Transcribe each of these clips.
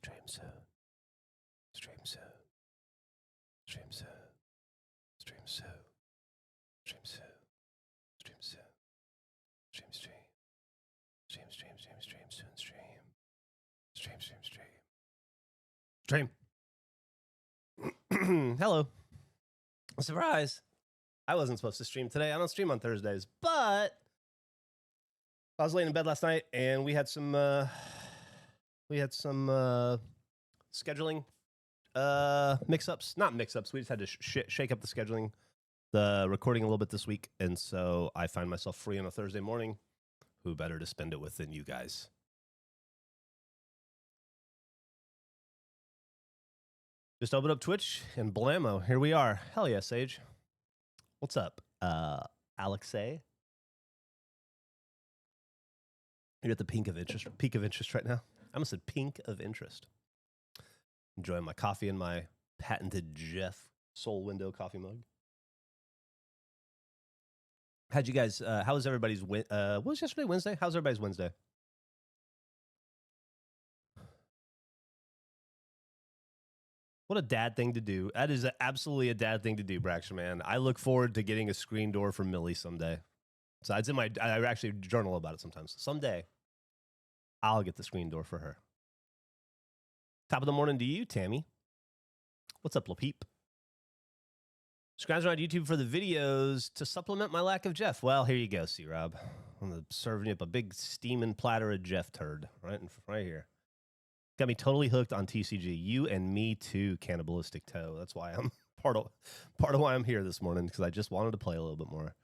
Stream soon. Stream soon. Stream soon. Stream soon. Stream soon. Stream soon. Stream stream. Stream stream stream stream soon stream. Stream stream stream. Stream. Hello. Surprise. I wasn't supposed to stream today. I don't stream on Thursdays, but I was laying in bed last night and we had some scheduling mix-ups. Not mix-ups. We just had to shake up the scheduling, the recording a little bit this week, and so I find myself free on a Thursday morning. Who better to spend it with than you guys? Just open up Twitch and blammo. Here we are. Hell yeah, Sage. What's up, Alexei? You're at the peak of interest right now. I almost said pink of interest. Enjoying my coffee in my patented Geoff Soul Window coffee mug. How'd you guys, how was everybody's, what was yesterday, Wednesday? How's everybody's Wednesday? What a dad thing to do. That is absolutely a dad thing to do, Braxton, man. I look forward to getting a screen door from Millie someday. So it's in my, I actually journal about it sometimes. Someday, I'll get the screen door for her. Top of the morning to you, Tammy. What's up, LaPeep? Subscribe on YouTube for the videos to supplement my lack of Geoff. Well, here you go, C-Rob. I'm serving you up a big steaming platter of Geoff turd right here. Got me totally hooked on TCG. You and me too, Cannibalistic Toe. That's why I'm part of why I'm here this morning, because I just wanted to play a little bit more.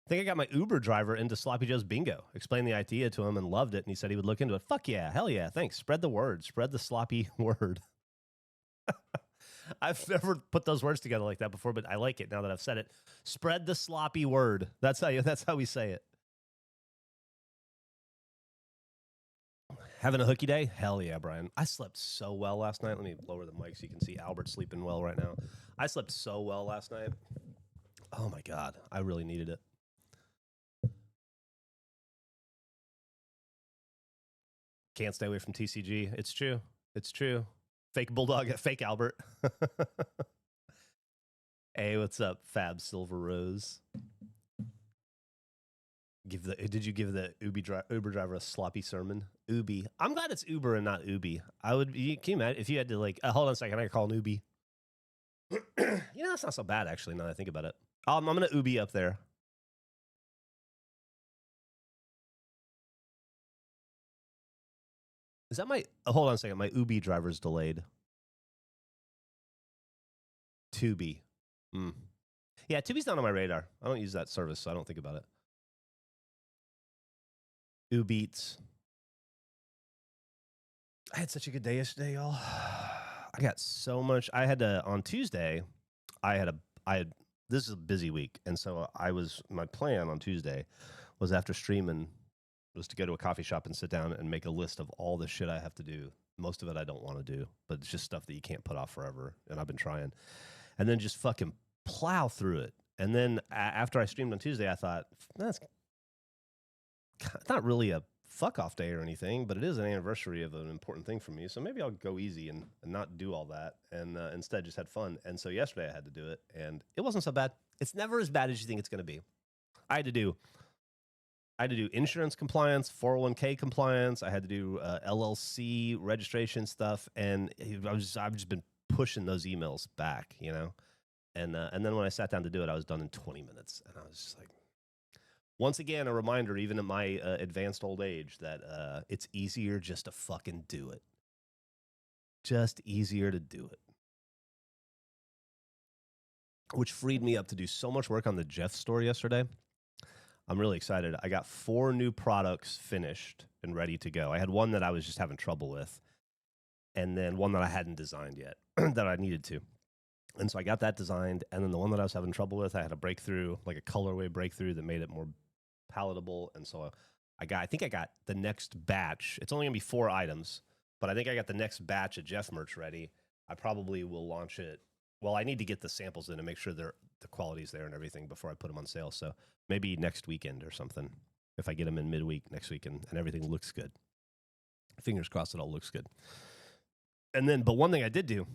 I think I got my Uber driver into Sloppy Joe's bingo. Explained the idea to him and loved it, and he said he would look into it. Fuck yeah, hell yeah, thanks. Spread the word. Spread the sloppy word. I've never put those words together like that before, but I like it now that I've said it. Spread the sloppy word. That's how we say it. Having a hooky day? Hell yeah, Brian. I slept so well last night. Let me lower the mic so you can see Albert sleeping well right now. I slept so well last night. Oh my God, I really needed it. Can't stay away from TCG. It's true. It's true. Fake Bulldog, fake Albert. Hey, what's up, Fab Silver Rose? Did you give the Uber driver a sloppy sermon? Ubi. I'm glad it's Uber and not Ubi. Can you imagine if you had to like, hold on a second, I can call an Ubi. You know, that's not so bad actually, now that I think about it. I'm going to Ubi up there. Is that my, hold on a second, my Ubi driver's delayed. Tubi. Yeah, Tubi's not on my radar. I don't use that service, so I don't think about it. Ubi Eats. I had such a good day yesterday, y'all. I got so much. I had to, on Tuesday, this is a busy week. And so my plan on Tuesday was after streaming was to go to a coffee shop and sit down and make a list of all the shit I have to do. Most of it I don't want to do, but it's just stuff that you can't put off forever. And I've been trying. And then just fucking plow through it. And then after I streamed on Tuesday, I thought, that's not really a fuck off day or anything, but it is an anniversary of an important thing for me. So maybe I'll go easy and not do all that and instead just had fun. And so yesterday I had to do it and it wasn't so bad. It's never as bad as you think it's going to be. I had to do insurance compliance, 401k compliance. I had to do LLC registration stuff. And I've just been pushing those emails back, you know? And then when I sat down to do it, I was done in 20 minutes. And I was just like, once again, a reminder, even at my advanced old age, that it's easier just to fucking do it. Just easier to do it. Which freed me up to do so much work on the Geoff store yesterday. I'm really excited. I got 4 new products finished and ready to go. I had one that I was just having trouble with, and then one that I hadn't designed yet that I needed to. And so I got that designed, and then the one that I was having trouble with, I had a breakthrough, like a colorway breakthrough that made it more palatable. And so I think I got the next batch. It's only gonna be 4 items, but I think I got the next batch of Geoff merch ready. I probably will launch it. Well, I need to get the samples in and make sure the quality's there and everything before I put them on sale. So maybe next weekend or something, if I get them in midweek next week and everything looks good. Fingers crossed it all looks good. And then, but one thing I did do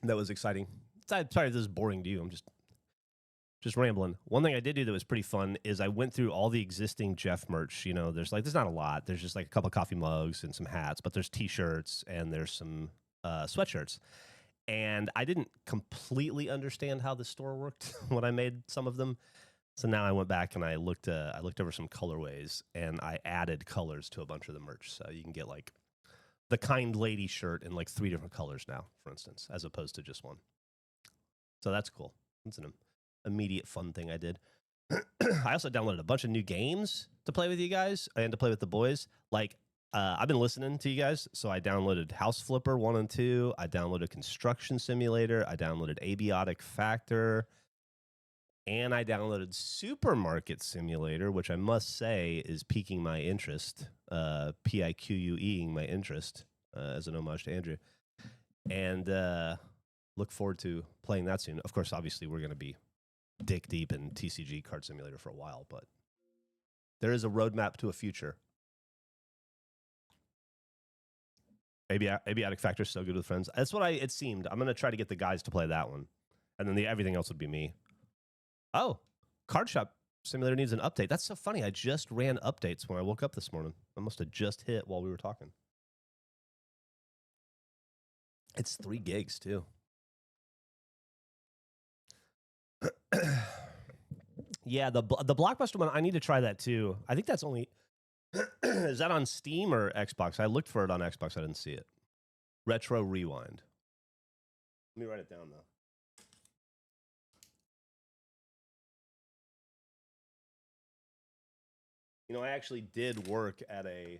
that was exciting. Sorry if this is boring to you. I'm just rambling. One thing I did do that was pretty fun is I went through all the existing Geoff merch. You know, there's not a lot. There's just like a couple of coffee mugs and some hats, but there's t-shirts and there's some sweatshirts. And I didn't completely understand how the store worked when I made some of them. So now I went back and I looked over some colorways and I added colors to a bunch of the merch. So you can get like the Kind Lady shirt in like 3 different colors now, for instance, as opposed to just one. So that's cool. It's an immediate fun thing I did. I also downloaded a bunch of new games to play with you guys and to play with the boys. Like, I've been listening to you guys, so I downloaded House Flipper 1 and 2. I downloaded Construction Simulator. I downloaded Abiotic Factor. And I downloaded Supermarket Simulator, which I must say is piquing my interest, P-I-Q-U-E-ing my interest, as an homage to Andrew. And look forward to playing that soon. Of course, obviously, we're going to be dick deep in TCG Card Simulator for a while, but there is a roadmap to a future. Abiotic Factor is so good with friends. That's what it seemed. I'm going to try to get the guys to play that one. And then everything else would be me. Oh, Card Shop Simulator needs an update. That's so funny. I just ran updates when I woke up this morning. I must have just hit while we were talking. It's 3 gigs, too. Yeah, the Blockbuster one, I need to try that, too. I think that's only... Is that on Steam or Xbox? I looked for it on Xbox. I didn't see it. Retro Rewind. Let me write it down, though. You know, I actually did work at a...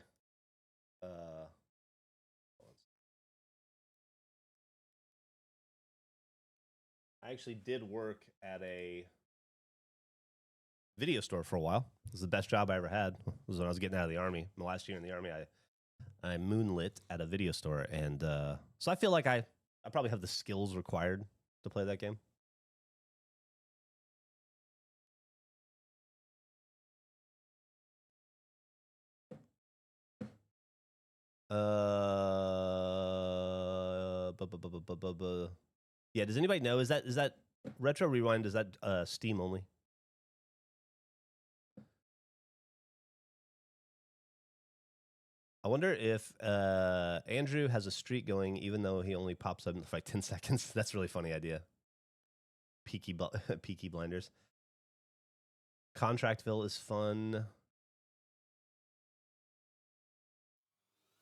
I actually did work at a video store for a while. It was the best job I ever had. It was when I was getting out of the Army. My last year in the Army, I moonlit at a video store. And so I feel like I probably have the skills required to play that game. Yeah, does anybody know? Is that Retro Rewind? Is that Steam only? I wonder if Andrew has a streak going, even though he only pops up for like 10 seconds. That's a really funny idea. Peaky Blinders. Contractville is fun.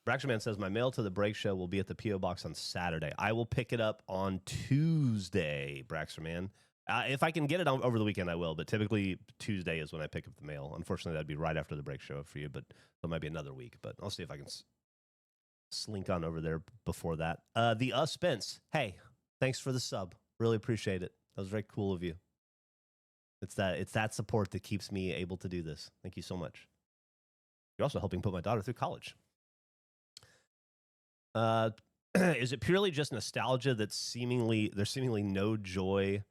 Braxerman says, my mail to the break show will be at the P.O. Box on Saturday. I will pick it up on Tuesday, Braxerman. If I can get it over the weekend, I will. But typically, Tuesday is when I pick up the mail. Unfortunately, that'd be right after the break show for you. But it might be another week. But I'll see if I can slink on over there before that. The Spence. Hey, thanks for the sub. Really appreciate it. That was very cool of you. It's that support that keeps me able to do this. Thank you so much. You're also helping put my daughter through college. Is it purely just nostalgia that there's seemingly no joy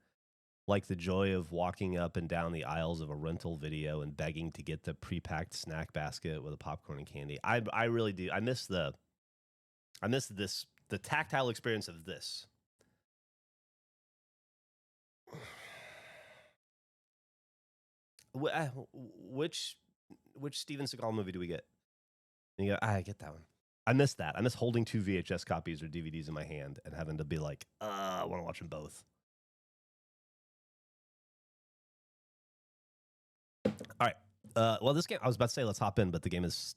like the joy of walking up and down the aisles of a rental video and begging to get the pre-packed snack basket with a popcorn and candy? I really do. I miss the tactile experience of this. Which Steven Seagal movie do we get? And you go, I get that one. I miss that. I miss holding 2 VHS copies or DVDs in my hand and having to be like, I want to watch them both. All right. Well, this game, I was about to say let's hop in, but the game is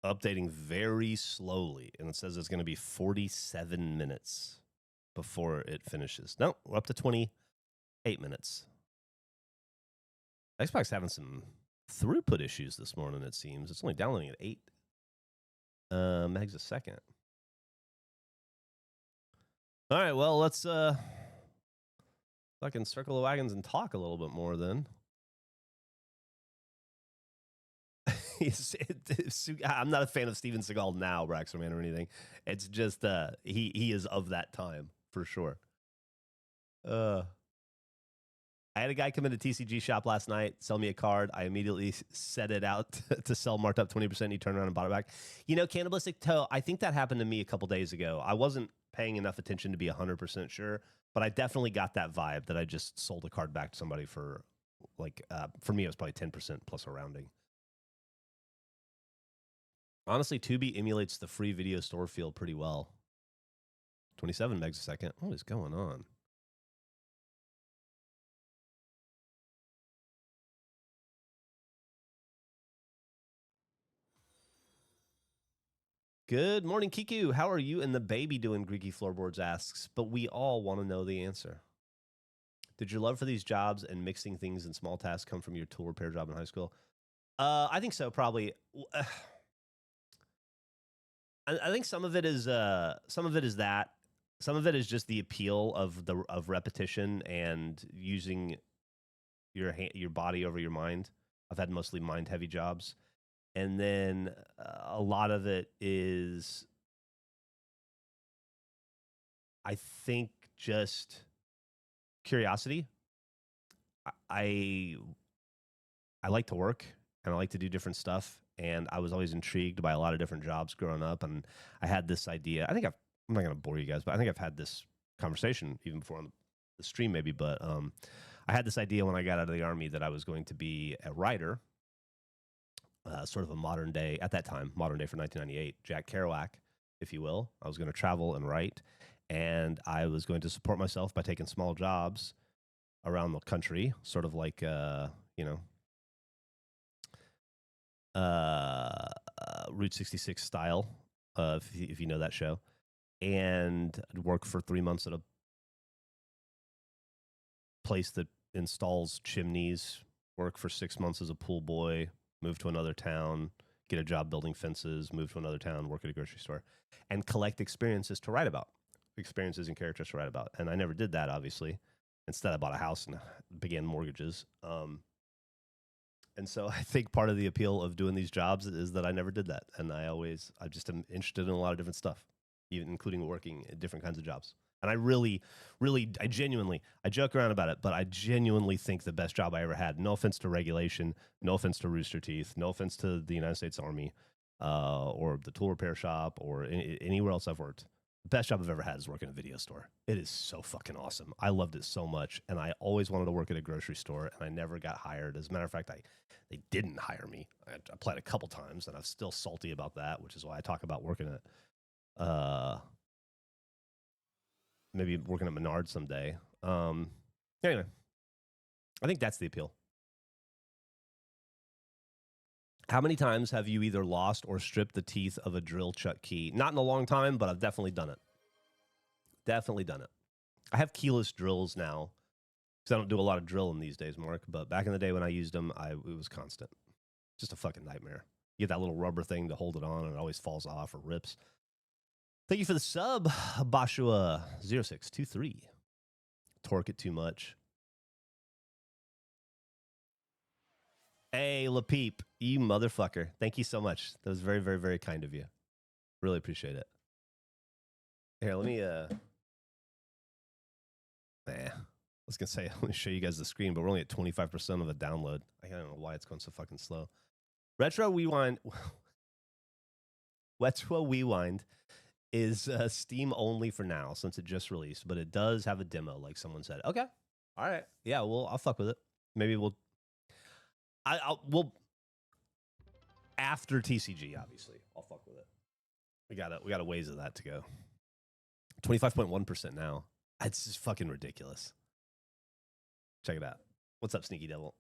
updating very slowly, and it says it's going to be 47 minutes before it finishes. No, we're up to 28 minutes. Xbox having some throughput issues this morning, it seems. It's only downloading at 8 megs a second. All right, well, let's fucking circle the wagons and talk a little bit more then. I'm not a fan of Steven Seagal now, Braxerman, or anything. It's just he is of that time for sure. I had a guy come into TCG shop last night, sell me a card. I immediately set it out to sell, marked up 20%. He turned around and bought it back. You know, Cannibalistic Toe, I think that happened to me a couple days ago. I wasn't paying enough attention to be 100% sure, but I definitely got that vibe that I just sold a card back to somebody for, like, for me, it was probably 10% plus a rounding. Honestly, Tubi emulates the free video store feel pretty well. 27 megs a second. What is going on? Good morning, Kiku. How are you and the baby doing? Greeky Floorboards asks, but we all want to know the answer. Did your love for these jobs and mixing things in small tasks come from your tool repair job in high school? I think so, probably. I think some of it is that. Some of it is just the appeal of repetition and using your body over your mind. I've had mostly mind heavy jobs. And then a lot of it is, I think, just curiosity. I like to work and I like to do different stuff. And I was always intrigued by a lot of different jobs growing up. And I had this idea. I'm not going to bore you guys, but I think I've had this conversation even before on the stream maybe. But I had this idea when I got out of the Army that I was going to be a writer. Sort of a modern day, at that time, modern day for 1998, Jack Kerouac, if you will. I was going to travel and write, and I was going to support myself by taking small jobs around the country, sort of like, Route 66 style, if you know that show. And I'd work for 3 months at a place that installs chimneys, work for 6 months as a pool boy, move to another town, get a job building fences, move to another town, work at a grocery store, and collect experiences to write about, experiences and characters to write about. And I never did that, obviously. Instead, I bought a house and began mortgages. And so I think part of the appeal of doing these jobs is that I never did that. And I just am interested in a lot of different stuff, even including working at different kinds of jobs. And I genuinely, I joke around about it, but I genuinely think the best job I ever had, no offense to regulation, no offense to Rooster Teeth, no offense to the United States Army, or the tool repair shop, or anywhere else I've worked. The best job I've ever had is working at a video store. It is so fucking awesome. I loved it so much, and I always wanted to work at a grocery store, and I never got hired. As a matter of fact, they didn't hire me. I applied a couple times, and I'm still salty about that, which is why I talk about working at maybe working at Menards someday. Anyway, I think that's the appeal. How many times have you either lost or stripped the teeth of a drill chuck key? Not in a long time, but I've definitely done it. Definitely done it. I have keyless drills now because I don't do a lot of drilling these days, Mark. But back in the day when I used them, it was constant. Just a fucking nightmare. You get that little rubber thing to hold it on, and it always falls off or rips. Thank you for the sub, Bashua0623. Torque it too much. Hey, LaPeep, you motherfucker. Thank you so much. That was very, very, very kind of you. Really appreciate it. Here, let me, I was going to say, let me show you guys the screen, but we're only at 25% of the download. I don't know why it's going so fucking slow. Retro Rewind is Steam only for now since it just released, but it does have a demo, like someone said. Okay. All right. Yeah, well, I'll fuck with it. Maybe we'll after TCG, obviously, I'll fuck with it. We got a ways of that to go. 25.1% now. It's just fucking ridiculous. Check it out. What's up, Sneaky Devil?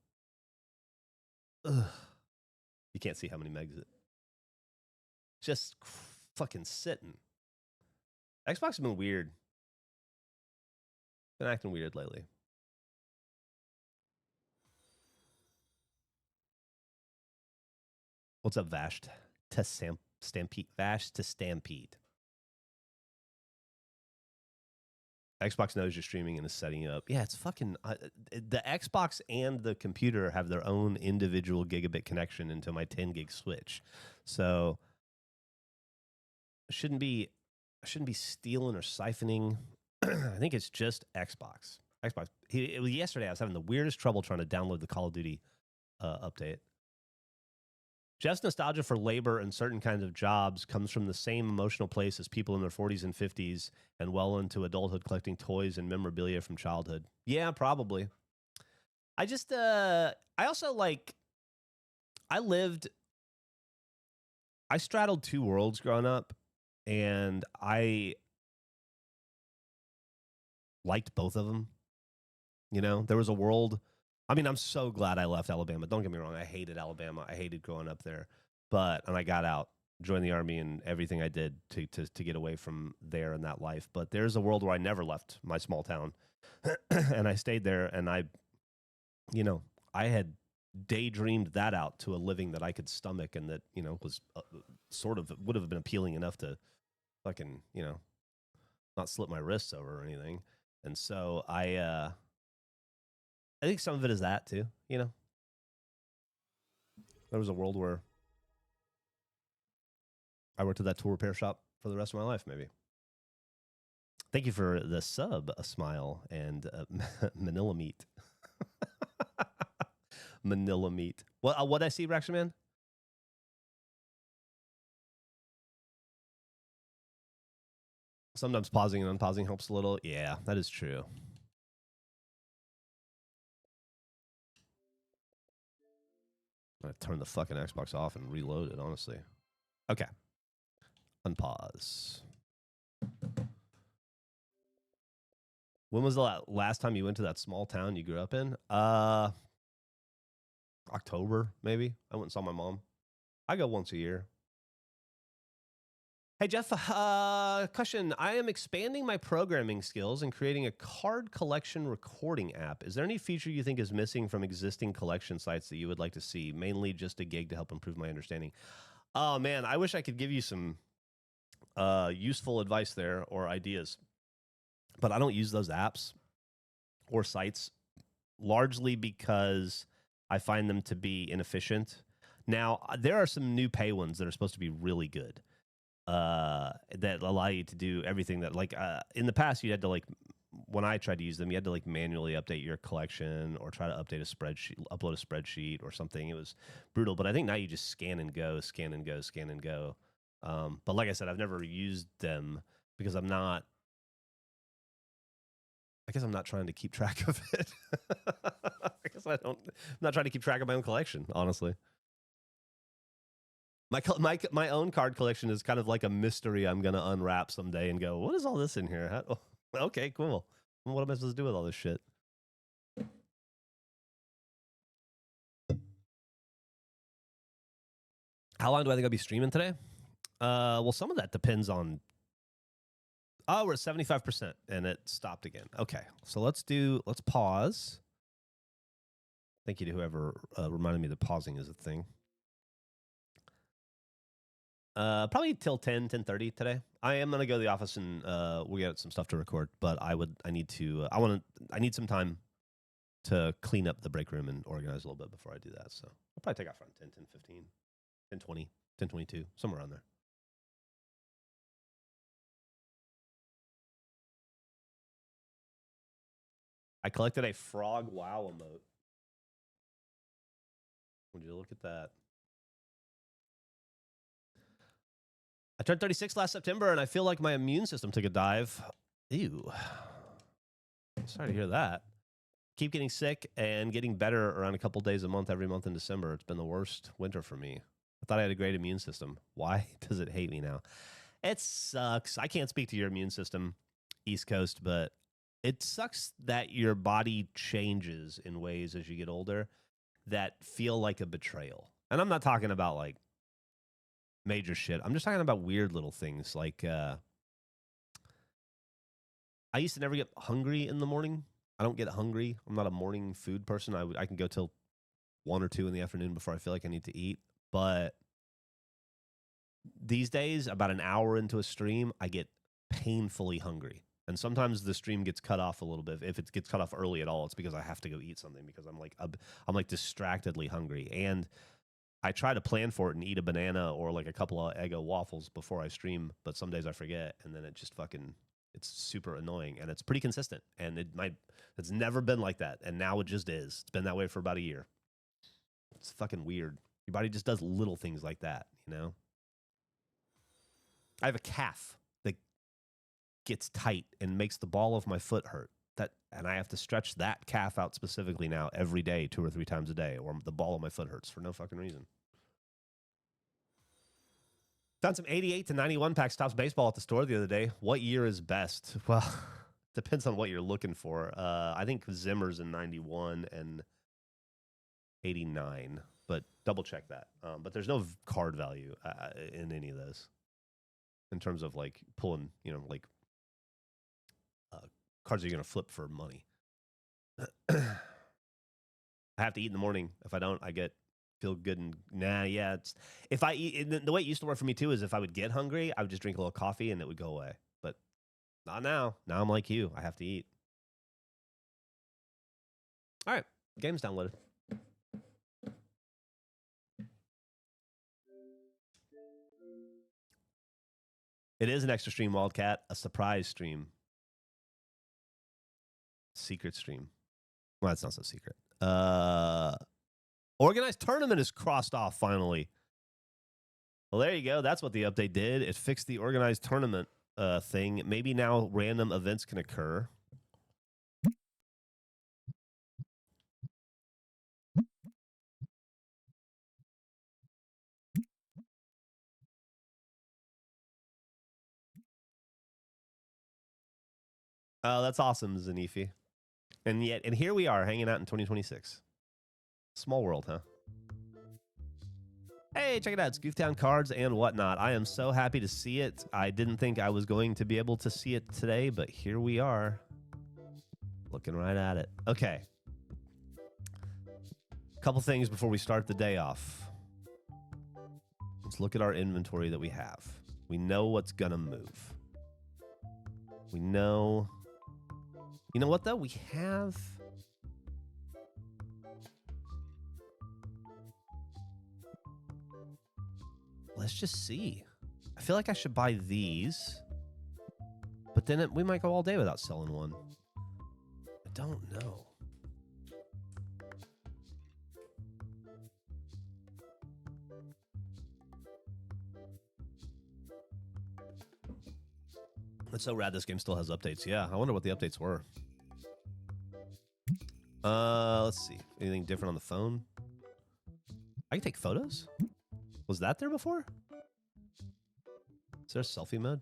Ugh. You can't see how many megs it. Just fucking sitting. Xbox has been weird. Been acting weird lately. What's up, Vash to Stampede? Vash to Stampede. Xbox knows you're streaming and is setting it up. Yeah, it's fucking... the Xbox and the computer have their own individual gigabit connection into my 10 gig switch. So I shouldn't be stealing or siphoning. I think it's just Xbox. Xbox. It was yesterday. I was having the weirdest trouble trying to download the Call of Duty update. Jeff's nostalgia for labor and certain kinds of jobs comes from the same emotional place as people in their 40s and 50s and well into adulthood collecting toys and memorabilia from childhood. Yeah, probably. I just, I also like, I straddled two worlds growing up, and I liked both of them. You know, there was a world. I mean, I'm so glad I left Alabama. Don't get me wrong. I hated Alabama. I hated growing up there. And I got out, joined the Army, and everything I did to get away from there and that life. But there's a world where I never left my small town. And I stayed there, and I had daydreamed that out to a living that I could stomach and that, was sort of would have been appealing enough to fucking, not slip my wrists over or anything. And so I think some of it is that too, There was a world where I worked at that tool repair shop for the rest of my life, maybe. Thank you for the sub, a smile, and Manila meat. Manila meat. What I see, Reaction Man? Sometimes pausing and unpausing helps a little. Yeah, that is true. I'm going to turn the fucking Xbox off and reload it, honestly. Okay. Unpause. When was the last time you went to that small town you grew up in? October, maybe. I went and saw my mom. I go once a year. Hey, Geoff, question. I am expanding my programming skills and creating a card collection recording app. Is there any feature you think is missing from existing collection sites that you would like to see? Mainly just a gig to help improve my understanding. Oh, man, I wish I could give you some useful advice there or ideas. But I don't use those apps or sites largely because I find them to be inefficient. Now, there are some new pay ones that are supposed to be really good. That allow you to do everything that in the past you had to when I tried to use them, you had to manually update your collection or try to update a spreadsheet, upload a spreadsheet or something. It was brutal, but I think now you just scan and go. But like I said, I've never used them because I'm not trying to keep track of it. I'm not trying to keep track of my own collection, honestly. My own card collection is kind of like a mystery I'm going to unwrap someday and go, what is all this in here? Okay, cool. What am I supposed to do with all this shit? How long do I think I'll be streaming today? Well, some of that depends on... Oh, we're at 75%, and it stopped again. Okay, so let's pause. Thank you to whoever reminded me that pausing is a thing. Probably till 10:30 today. I am gonna go to the office and we got some stuff to record, but I need some time to clean up the break room and organize a little bit before I do that. So I'll probably take off around 10, 15, 10:20, 10:22, somewhere around there. I collected a frog wow emote. Would you look at that? I turned 36 last September, and I feel like my immune system took a dive. Ew. Sorry to hear that. Keep getting sick and getting better around a couple days a month, every month in December. It's been the worst winter for me. I thought I had a great immune system. Why does it hate me now? It sucks. I can't speak to your immune system, East Coast, but it sucks that your body changes in ways as you get older that feel like a betrayal. And I'm not talking about major shit. I'm just talking about weird little things like I used to never get hungry in the morning. I don't get hungry. I'm not a morning food person. I can go till 1 or 2 in the afternoon before I feel like I need to eat. But these days, about an hour into a stream, I get painfully hungry. And sometimes the stream gets cut off a little bit. If it gets cut off early at all, it's because I have to go eat something because I'm distractedly hungry. And I try to plan for it and eat a banana or a couple of Eggo waffles before I stream, but some days I forget, and then it just fucking It's super annoying, and it's pretty consistent. And it's never been like that, and now it just is. It's been that way for about a year. It's fucking weird. Your body just does little things like that, you know? I have a calf that gets tight and makes the ball of my foot hurt. And I have to stretch that calf out specifically now every day, 2 or 3 times a day, or the ball of my foot hurts for no fucking reason. Found some 88 to 91 packs Topps baseball at the store the other day. What year is best? Well, depends on what you're looking for. I think Zimmer's in 91 and 89, but double check that. But there's no card value in any of those in terms of like pulling, you know, like cards you're going to flip for money. I have to eat in the morning. If I don't, I feel good and it's if I eat. The way it used to work for me too is if I would get hungry, I would just drink a little coffee and it would go away. But not now. Now I'm like you. I have to eat. All right, game's downloaded. It is an extra stream, Wildcat, a surprise stream. Secret stream. Well, that's not so secret. Organized tournament is crossed off finally. Well, there you go. That's what the update did. It fixed the organized tournament thing. Maybe now random events can occur. Oh, that's awesome, Zanifi. And here we are hanging out in 2026. Small world, huh? Hey, check it out. It's Gooftown cards and whatnot. I am so happy to see it. I didn't think I was going to be able to see it today, but here we are. Looking right at it. Okay. A couple things before we start the day off. Let's look at our inventory that we have. We know what's going to move. We know... You know what, though? We have... Let's just see. I feel like I should buy these. But then we might go all day without selling one. I don't know. It's so rad this game still has updates. Yeah, I wonder what the updates were. Let's see. Anything different on the phone? I can take photos? Was that there before? Is there a selfie mode?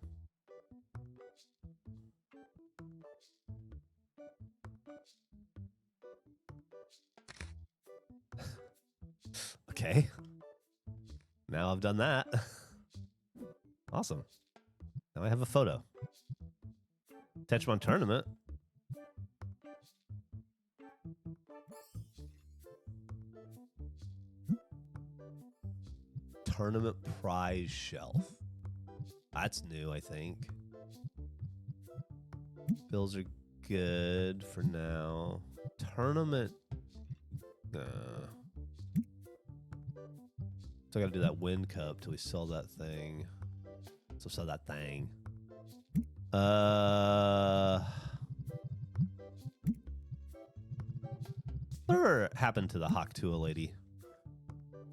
Okay. Now I've done that. Awesome. Now I have a photo. Tetrimon tournament. Tournament prize shelf. That's new, I think. Bills are good for now. Tournament. So I gotta do that win cup till we sell that thing. So sell that thing. Whatever happened to the Haktua lady?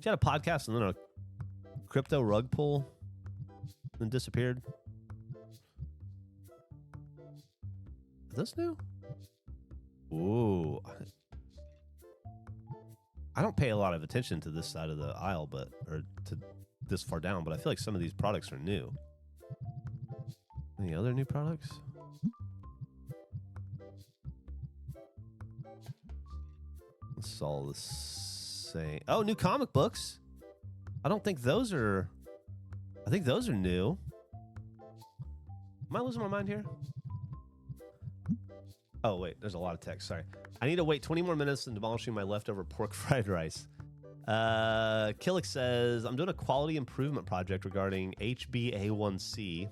She had a podcast and then a crypto rug pull and disappeared. Is this new? Ooh. I don't pay a lot of attention to this side of the aisle, or to this far down, but I feel like some of these products are new. Any other new products? It's all the same. Oh, new comic books. I don't think those are... I think those are new. Am I losing my mind here? Oh, wait. There's a lot of text. Sorry. I need to wait 20 more minutes and demolishing my leftover pork fried rice. Killick says, I'm doing a quality improvement project regarding HbA1c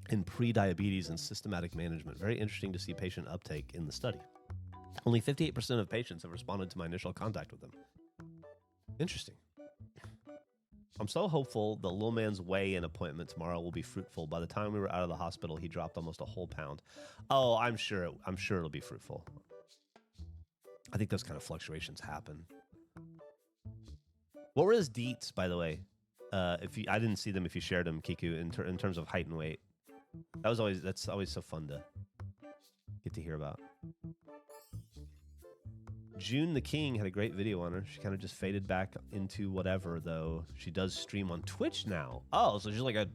in pre-diabetes and systematic management. Very interesting to see patient uptake in the study. Only 58% of patients have responded to my initial contact with them. Interesting. I'm so hopeful the little man's weigh-in appointment tomorrow will be fruitful. By the time we were out of the hospital, he dropped almost a whole pound. Oh, I'm sure it'll be fruitful. I think those kind of fluctuations happen. What were his deets, by the way? I didn't see them if you shared them, Kiku, in terms of height and weight. That's always so fun to get to hear about. June the King had a great video on her. She kind of just faded back into whatever, though. She does stream on Twitch now. Oh, so she's like a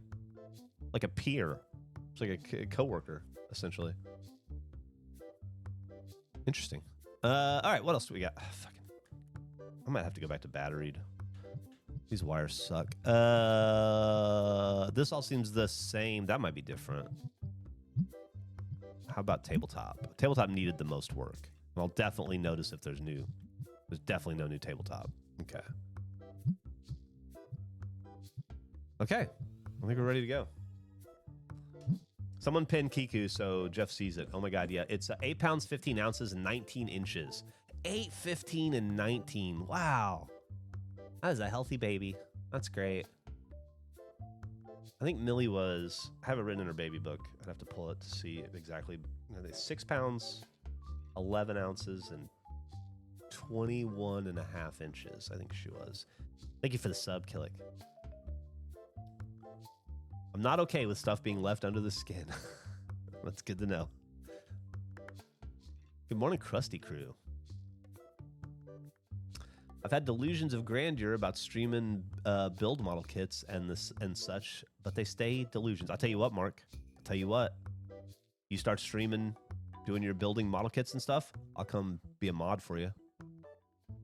peer. It's like a coworker, essentially. Interesting. All right, what else do we got? I might have to go back to batteried. These wires suck. This all seems the same. That might be different. How about tabletop? Tabletop needed the most work. I'll definitely notice if there's definitely no new tabletop. Okay. Okay. I think we're ready to go. Someone pinned Kiku so Geoff sees it. Oh my God, yeah. It's 8 pounds, 15 ounces, and 19 inches. 8, 15, and 19. Wow. That is a healthy baby. That's great. I think Millie was, I have it written in her baby book. I'd have to pull it to see exactly. 6 pounds, 11 ounces, and 21 and a half inches, I think she was. Thank you for the sub, Killick. I'm not okay with stuff being left under the skin. That's good to know. Good morning, Krusty Crew. I've had delusions of grandeur about streaming build model kits and such, but they stay delusions. I'll tell you what, Mark. I'll tell you what. You start streaming, doing your building model kits and stuff, I'll come be a mod for you.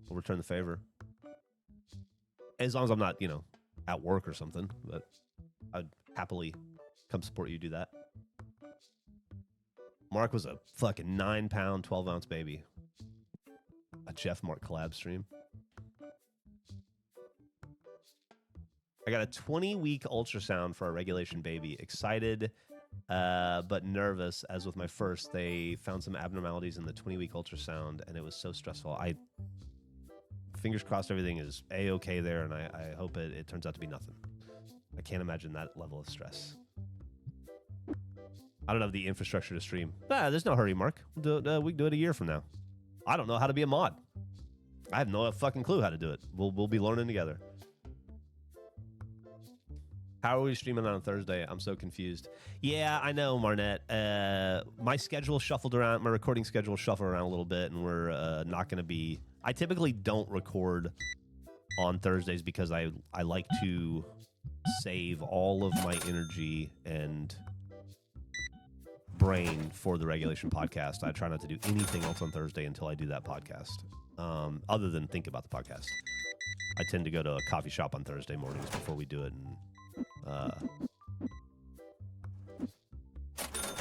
We'll return the favor. As long as I'm not, at work or something, but I'd happily come support you do that. Mark was a fucking 9 pound, 12 ounce baby. A Geoff Mark collab stream. I got a 20-week ultrasound for a regulation baby. Excited, but nervous, as with my first. They found some abnormalities in the 20-week ultrasound, and it was so stressful. Fingers crossed everything is A-okay there, and I hope it turns out to be nothing. I can't imagine that level of stress. I don't have the infrastructure to stream. There's no hurry, Mark. We can do it a year from now. I don't know how to be a mod. I have no fucking clue how to do it. We'll be learning together. How are we streaming on Thursday? I'm so confused. Yeah, I know, Marnette. My schedule shuffled around. My recording schedule shuffled around a little bit, and we're not going to be... I typically don't record on Thursdays because I like to save all of my energy and brain for the regulation podcast. I try not to do anything else on Thursday until I do that podcast, other than think about the podcast. I tend to go to a coffee shop on Thursday mornings before we do it and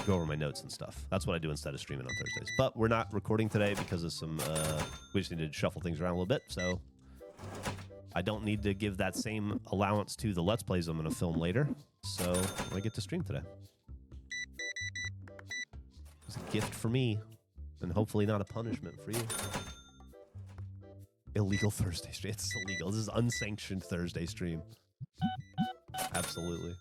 go over my notes and stuff. That's what I do instead of streaming on Thursdays. But we're not recording today because of some... we just need to shuffle things around a little bit, so... I don't need to give that same allowance to the Let's Plays I'm going to film later, so I get to stream today. It's a gift for me, and hopefully not a punishment for you. Illegal Thursday stream. It's illegal. This is unsanctioned Thursday stream. Absolutely.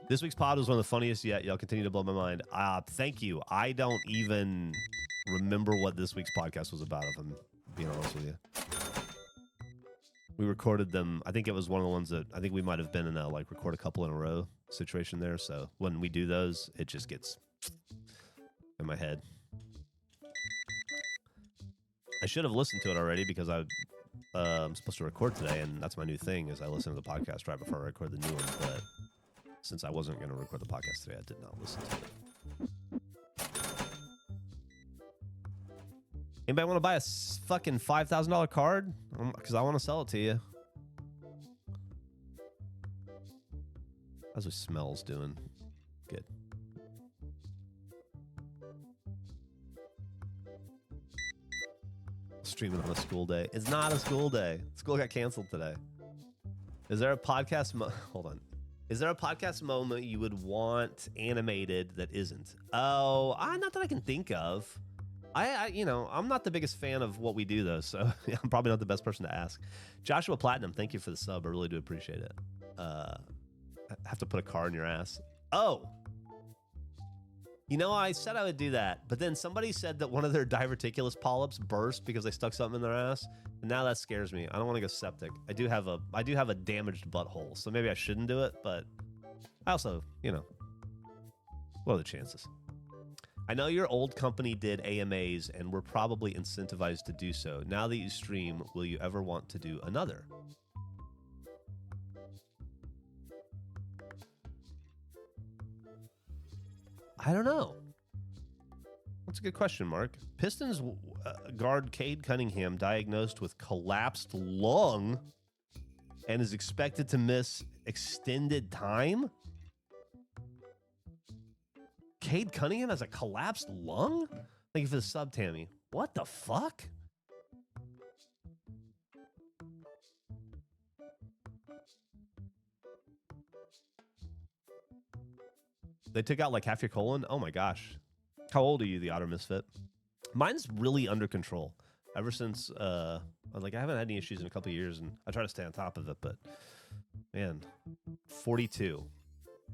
This week's pod was one of the funniest yet. Y'all continue to blow my mind. Thank you. I don't even remember what this week's podcast was about, if I'm being honest with you. We recorded them. I think it was one of the ones that I think we might have been in a record a couple in a row situation there. So when we do those, it just gets in my head. I should have listened to it already because I'm supposed to record today, and that's my new thing is I listen to the podcast right before I record the new one. But since I wasn't going to record the podcast today, I did not listen to it. Anybody want to buy a fucking $5,000 card? Because I want to sell it to you. How's the smells doing? Good. Streaming on a school day. It's not a school day. School got canceled today. Is there a podcast... Hold on. Is there a podcast moment you would want animated that isn't? Oh, not that I can think of. You know, I'm not the biggest fan of what we do though, so I'm probably not the best person to ask. Joshua Platinum, thank you for the sub. I really do appreciate it. I have to put a car in your ass. Oh, you know, I said I would do that, but then somebody said that one of their diverticulous polyps burst because they stuck something in their ass, and now that scares me. I don't want to go septic. I do have a damaged butthole, so maybe I shouldn't do it. But I also, you know, what are the chances? I know your old company did AMAs and were probably incentivized to do so. Now that you stream, will you ever want to do another? I don't know. That's a good question, Mark. Pistons guard Cade Cunningham diagnosed with collapsed lung and is expected to miss extended time? Cade Cunningham has a collapsed lung? Thank you for the sub, Tammy. What the fuck? They took out like half your colon? Oh my gosh. How old are you, the Otter Misfit? Mine's really under control. Ever since, like I haven't had any issues in a couple of years, and I try to stay on top of it, but man, 42.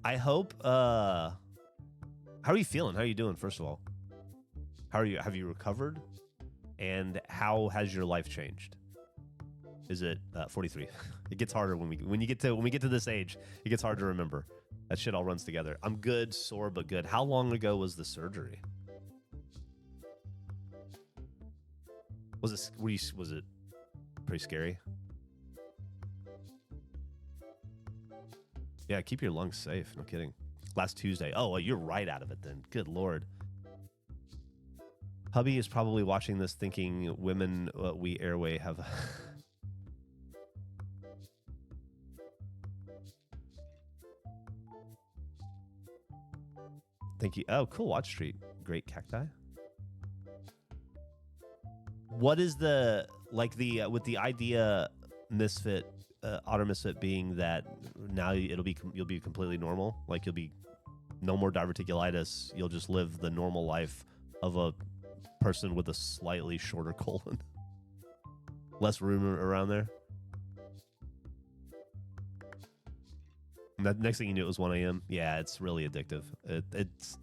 I hope, how are you feeling? How are you doing, first of all? How are you? Have you recovered? And how has your life changed? Is it 43? It gets harder when we get to this age. It gets hard to remember. That shit all runs together. I'm good, sore but good. How long ago was the surgery? Was it pretty scary? Yeah, keep your lungs safe. No kidding. Last Tuesday. Oh, well, you're right out of it then. Good Lord. Hubby is probably watching this thinking women we airway have... Thank you. Oh, cool. Watch Street. Great cacti. What is the, like the, with the idea misfit, Otter Misfit being that now you'll be completely normal? Like you'll be no more diverticulitis. You'll just live the normal life of a person with a slightly shorter colon. Less room around there. And that next thing you knew, it was 1 a.m. Yeah, it's really addictive. It's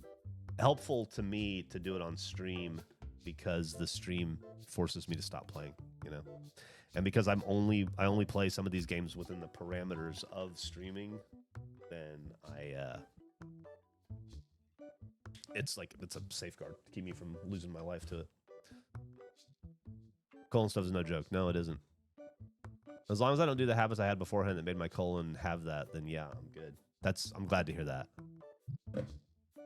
helpful to me to do it on stream because the stream forces me to stop playing, you know? And because I only play some of these games within the parameters of streaming, then it's a safeguard to keep me from losing my life to it. Colon stuff is no joke. No, it isn't. As long as I don't do the habits I had beforehand that made my colon have that, then yeah, I'm good. I'm glad to hear that.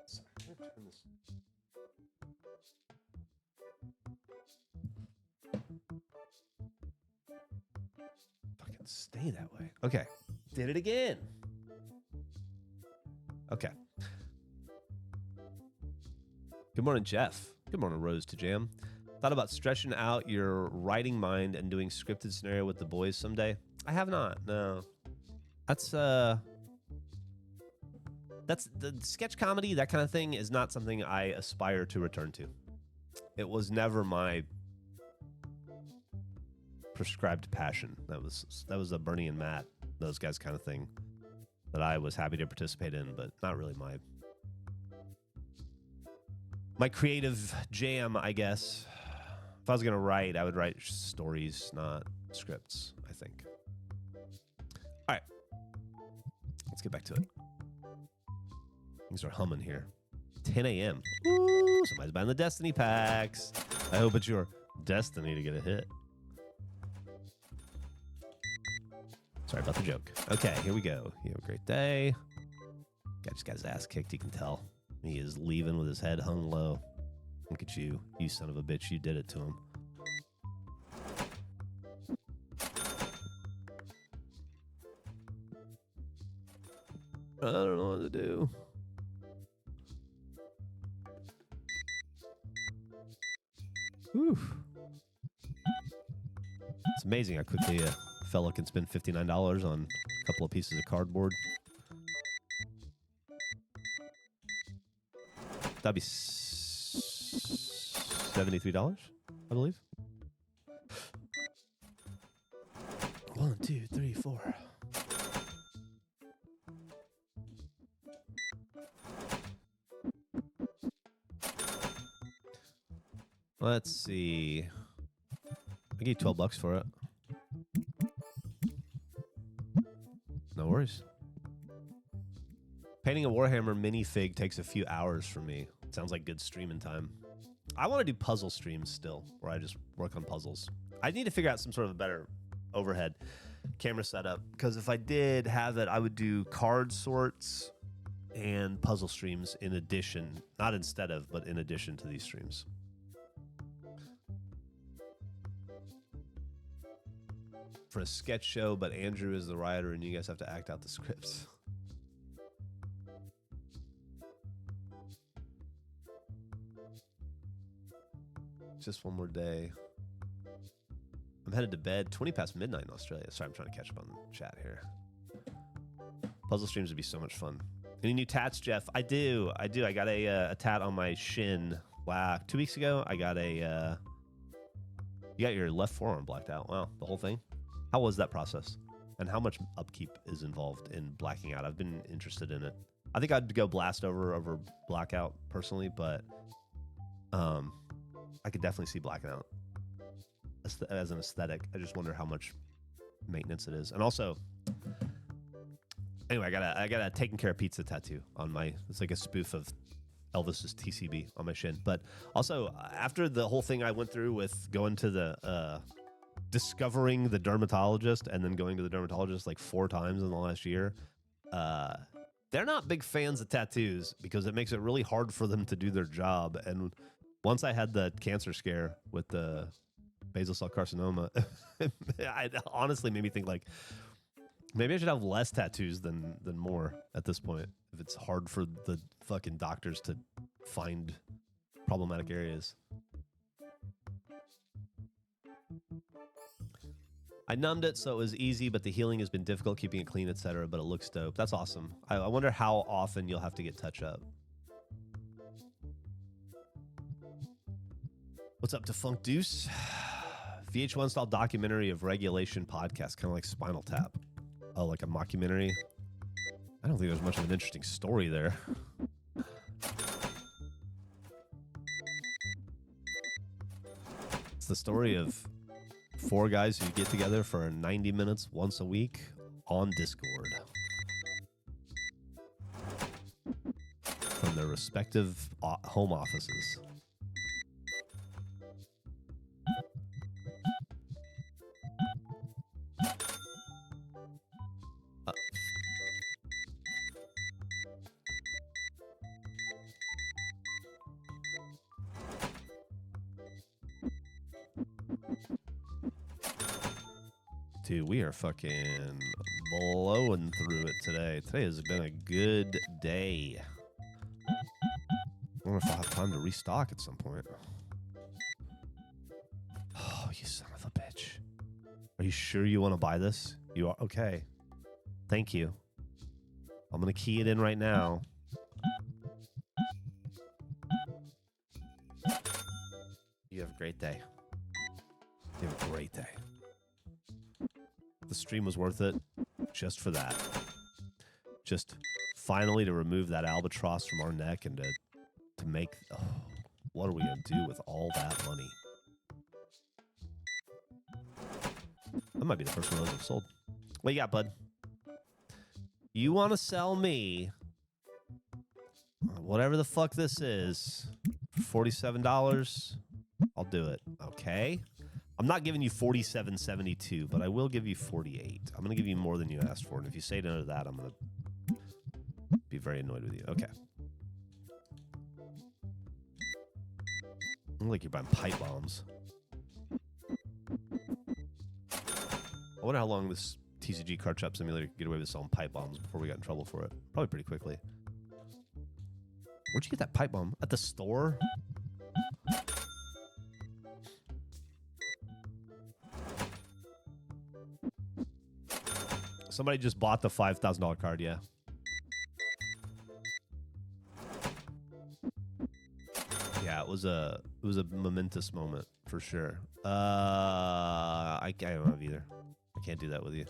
Sorry, I'm gonna turn this. Fucking stay that way. Okay. Did it again. Okay. Good morning, Geoff. Good morning, Rose to Jam. Thought about stretching out your writing mind and doing scripted scenario with the boys someday? I have not, no. That's the sketch comedy, that kind of thing is not something I aspire to return to. It was never my prescribed passion. That was a Bernie and Matt, those guys kind of thing that I was happy to participate in, but not really my creative jam, I guess. If I was going to write, I would write stories, not scripts, I think. All right. Let's get back to it. Things are humming here. 10 a.m. Ooh, somebody's buying the Destiny packs. I hope it's your destiny to get a hit. Sorry about the joke. Okay, here we go. You have a great day. Guy just got his ass kicked, you can tell. He is leaving with his head hung low. Look at you. You son of a bitch. You did it to him. I don't know what to do. Whew. It's amazing how quickly a fella can spend $59 on a couple of pieces of cardboard. That'd be $7 $73, I believe. 1, 2, 3, 4. Let's see. I gave $12 for it. No worries. Painting a Warhammer minifig takes a few hours for me. Sounds like good streaming time. I want to do puzzle streams still, where I just work on puzzles. I need to figure out some sort of a better overhead camera setup, because if I did have it, I would do card sorts and puzzle streams in addition, not instead of, but in addition to these streams. For a sketch show, but Andrew is the writer and you guys have to act out the scripts. Just one more day. I'm headed to bed 20 past midnight in Australia. Sorry, I'm trying to catch up on the chat here. Puzzle streams would be so much fun. Any new tats, Geoff? I do. I got a tat on my shin. Wow, 2 weeks ago, I got a... You got your left forearm blacked out. Wow, the whole thing? How was that process? And how much upkeep is involved in blacking out? I've been interested in it. I think I'd go blast over blackout personally, but I could definitely see blacking out as an aesthetic. I just wonder how much maintenance it is. And also, anyway, I got a taking care of pizza tattoo on my, it's like a spoof of Elvis's TCB on my shin. But also, after the whole thing I went through with going to the discovering the dermatologist and then going to the dermatologist like 4 times in the last year, they're not big fans of tattoos because it makes it really hard for them to do their job. And once I had the cancer scare with the basal cell carcinoma, it honestly made me think like maybe I should have less tattoos than more at this point if it's hard for the fucking doctors to find problematic areas. I numbed it, so it was easy, but the healing has been difficult, keeping it clean, etc. But it looks dope. That's awesome. I wonder how often you'll have to get touch up. What's up, Defunct Deuce? VH1 style documentary of regulation podcast, kind of like Spinal Tap. Oh, like a mockumentary? I don't think there's much of an interesting story there. It's the story of 4 guys who get together for 90 minutes once a week on Discord from their respective home offices. Dude, we are fucking blowing through it today. Today has been a good day. I wonder if I'll have time to restock at some point. Oh, you son of a bitch. Are you sure you want to buy this? You are? Okay. Thank you. I'm going to key it in right now. You have a great day. You have a great day. The stream was worth it just for that. Just finally to remove that albatross from our neck and to make... Oh, what are we going to do with all that money? That might be the first one of those I've sold. What you got, bud? You want to sell me whatever the fuck this is for $47? I'll do it. Okay. I'm not giving you $47.72, but I will give you $48. I'm going to give you more than you asked for. And if you say no to that, I'm going to be very annoyed with you. Okay. Look like you're buying pipe bombs. I wonder how long this TCG Card Shop Simulator could get away with selling pipe bombs before we got in trouble for it. Probably pretty quickly. Where'd you get that pipe bomb? At the store? Somebody just bought the $5,000 card, yeah. Yeah, was a momentous moment for sure. I don't have either. I can't do that with you.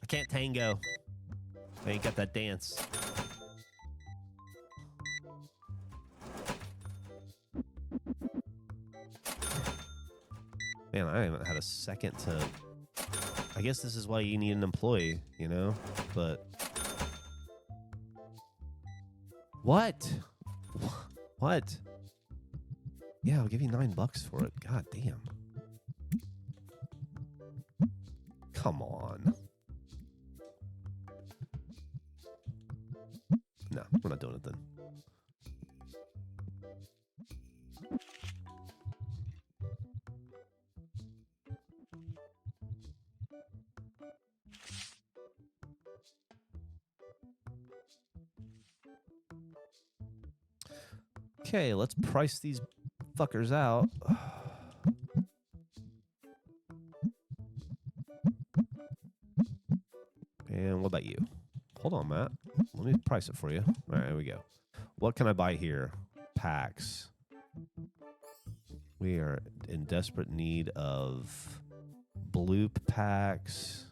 I can't tango. I ain't got that dance. Man, I haven't had a second to... I guess this is why you need an employee, you know? But... What? What? Yeah, I'll give you $9 for it. God damn. Come on. No, we're not doing it then. Okay, let's price these fuckers out. And what about you? Hold on, Matt. Let me price it for you. All right, here we go. What can I buy here? Packs. We are in desperate need of blue packs,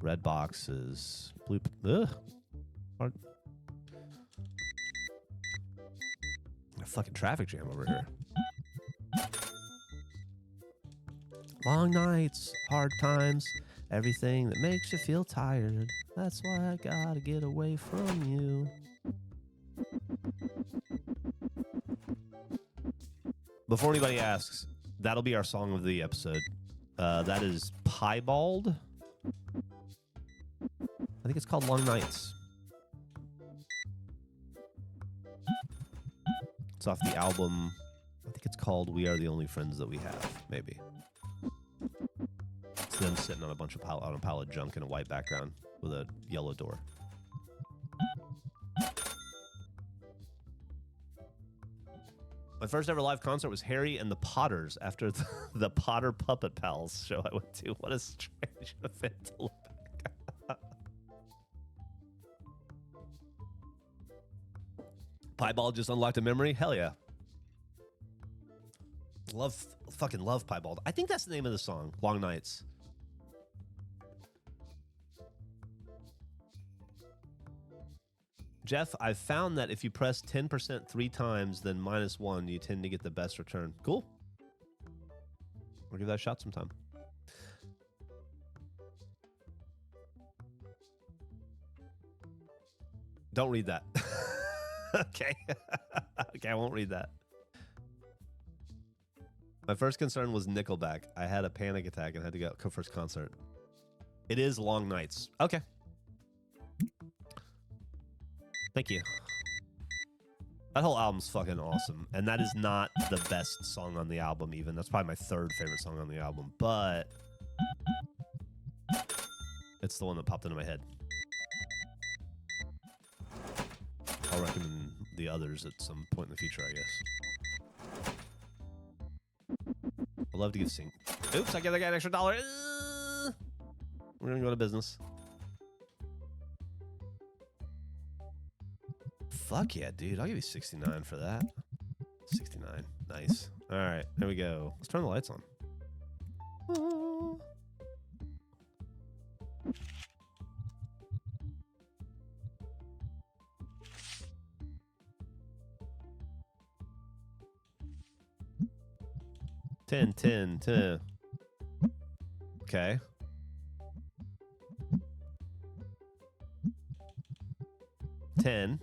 red boxes, blue. Ugh. A fucking traffic jam over here. Long nights, hard times, everything that makes you feel tired. That's why I gotta get away from you. Before anybody asks, that'll be our song of the episode. That is Piebald. I think it's called Long Nights. It's off the album. I think it's called We Are the Only Friends That We Have, maybe. It's them sitting on a bunch of on a pile of junk in a white background with a yellow door. My first ever live concert was Harry and the Potters after the Potter Puppet Pals show I went to. What a strange event to look back. Piebald just unlocked a memory? Hell yeah. Fucking love Piebald. I think that's the name of the song, Long Nights. Geoff, I've found that if you press 10% 3 times, then -1, you tend to get the best return. Cool. We'll give that a shot sometime. Don't read that. Okay. Okay, I won't read that. My first concern was Nickelback. I had a panic attack and had to go first concert. It is Long Nights. Okay. Thank you. That whole album's fucking awesome. And that is not the best song on the album even. That's probably my 3rd favorite song on the album. But it's the one that popped into my head. I'll recommend the others at some point in the future, I guess. I'd love to give sync. Oops, I got an extra $1. We're gonna go to business. Fuck yeah, dude. I'll give you 69 for that. 69. Nice. All right, there we go. Let's turn the lights on. Oh. $10. Okay. $10.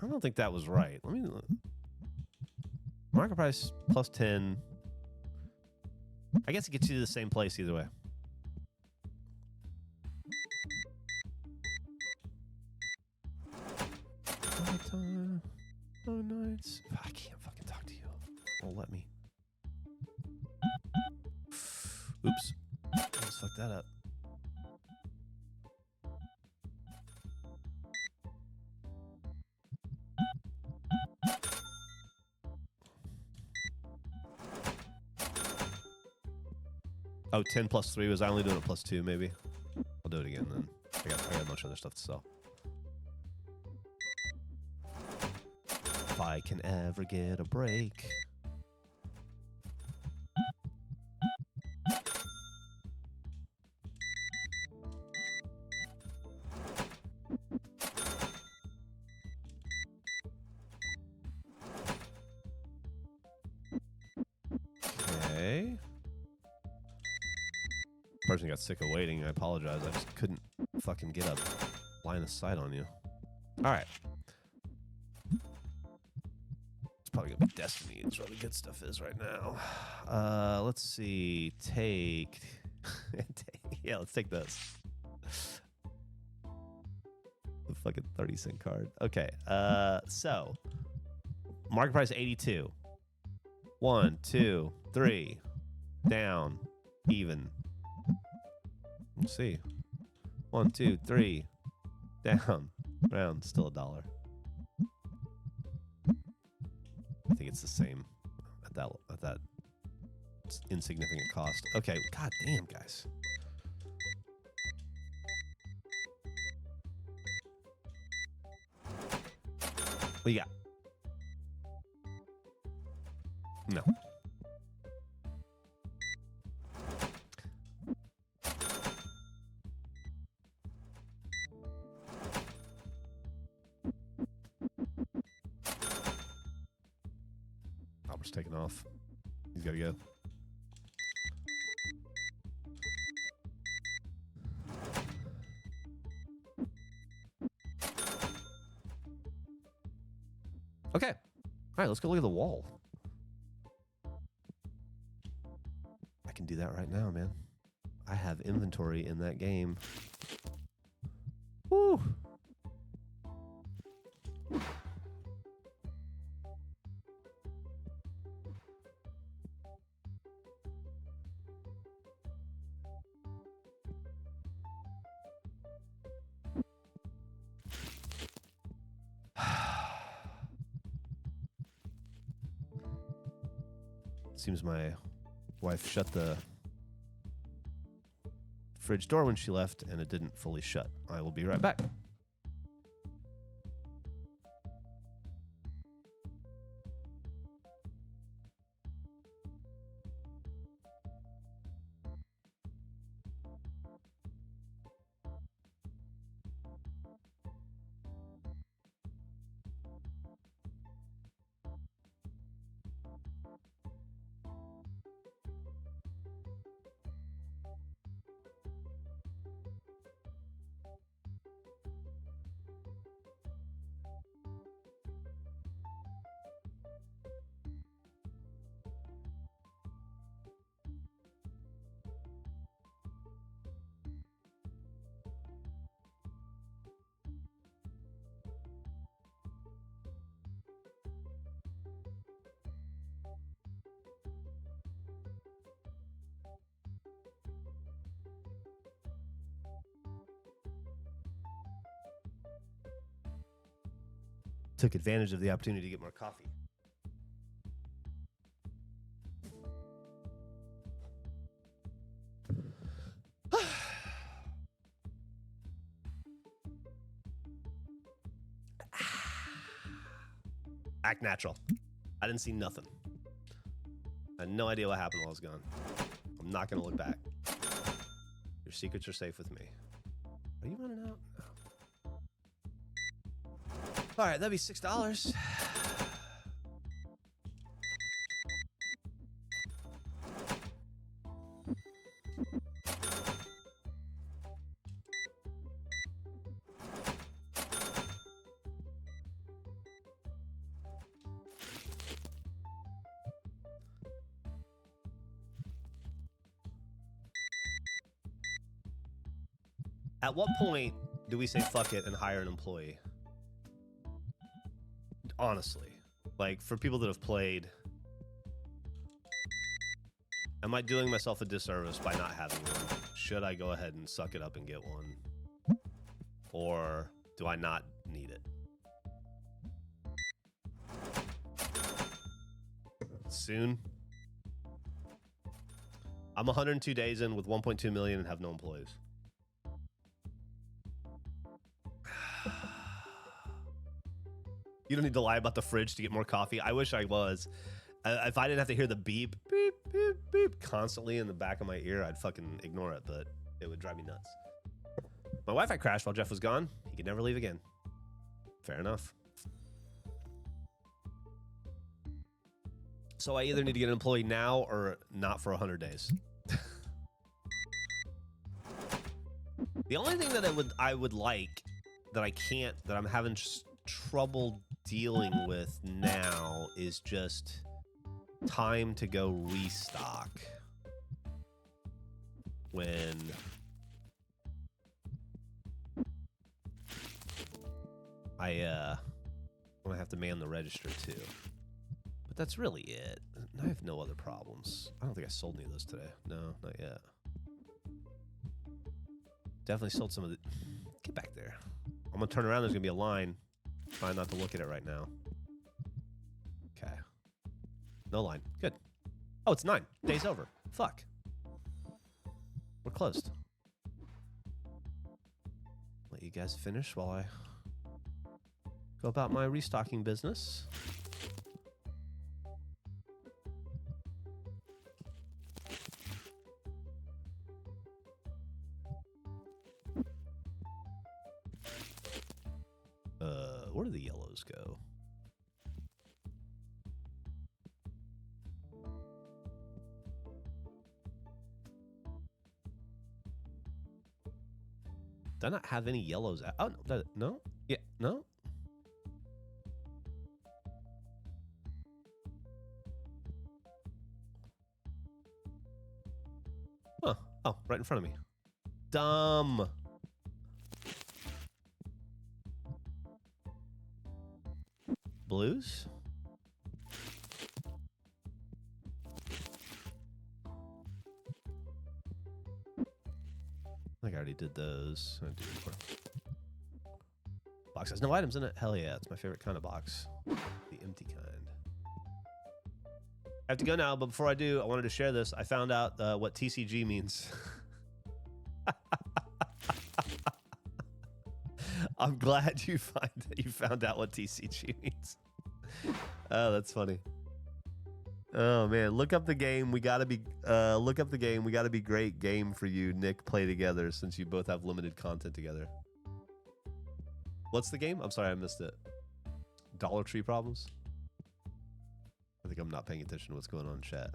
I don't think that was right. Let me look. Market price plus 10. I guess it gets you to the same place either way. Oh, nights. I can't fucking talk to you. Won't let me. Oops. I just fucked that up. Oh, 10 plus 3 was I only doing a plus 2, maybe. I'll do it again then. I got a bunch of other stuff to sell. If I can ever get a break. Okay. Person got sick of waiting. I apologize. I just couldn't fucking get a line of sight on you. All right. It's probably gonna be Destiny. It's where the good stuff is right now. Let's see. Yeah, let's take this. The fucking 30-cent card. Okay. So market price 82. 1, 2, 3. Down. Even. Let's see. 1, 2, 3. Down. Round. Still $1. I think it's the same at that insignificant cost. Okay. God damn, guys. What do you got? No. Albert's taking off. He's got to go. Okay. All right, let's go look at the wall. I can do that right now, man. I have inventory in that game. Woo! Seems my wife shut the fridge door when she left, and it didn't fully shut. I will be right back. Took advantage of the opportunity to get more coffee. Act natural. I didn't see nothing. I had no idea what happened while I was gone. I'm not going to look back. Your secrets are safe with me. Are you running out? No. All right, that'd be $6. At what point do we say fuck it and hire an employee? Honestly, like for people that have played, am I doing myself a disservice by not having one? Should I go ahead and suck it up and get one? Or do I not need it? Soon. I'm 102 days in with 1.2 million and have no employees. You don't need to lie about the fridge to get more coffee. I wish I was. If I didn't have to hear the beep, beep, beep, beep constantly in the back of my ear, I'd fucking ignore it, but it would drive me nuts. My Wi-Fi crashed while Geoff was gone. He could never leave again. Fair enough. So I either need to get an employee now or not for 100 days. The only thing that I would like that I can't, that I'm having trouble dealing with now is just time to go restock when I have to man the register too. But that's really it. I have no other problems. I don't think I sold any of those today. No, not yet. Definitely sold some of the... Get back there. I'm going to turn around. There's going to be a line. Try not to look at it right now. Okay. No line. Good. Oh, it's 9. Day's over. Fuck. We're closed. Let you guys finish while I go about my restocking business. Where do the yellows go? Do I not have any yellows? Oh, no. No? Yeah, no? Huh. Oh, right in front of me. Dumb. Blues? I think I already did those. I did more. Box has no items in it. Hell yeah, it's my favorite kind of box. The empty kind. I have to go now, but before I do, I wanted to share this. I found out what TCG means. I'm glad you found out what TCG means. Oh, that's funny. Oh man, look up the game. We gotta be look up the game. We gotta be great game for you, Nick. Play together since you both have limited content together. What's the game? I'm sorry, I missed it. Dollar Tree problems. I think I'm not paying attention to what's going on in chat.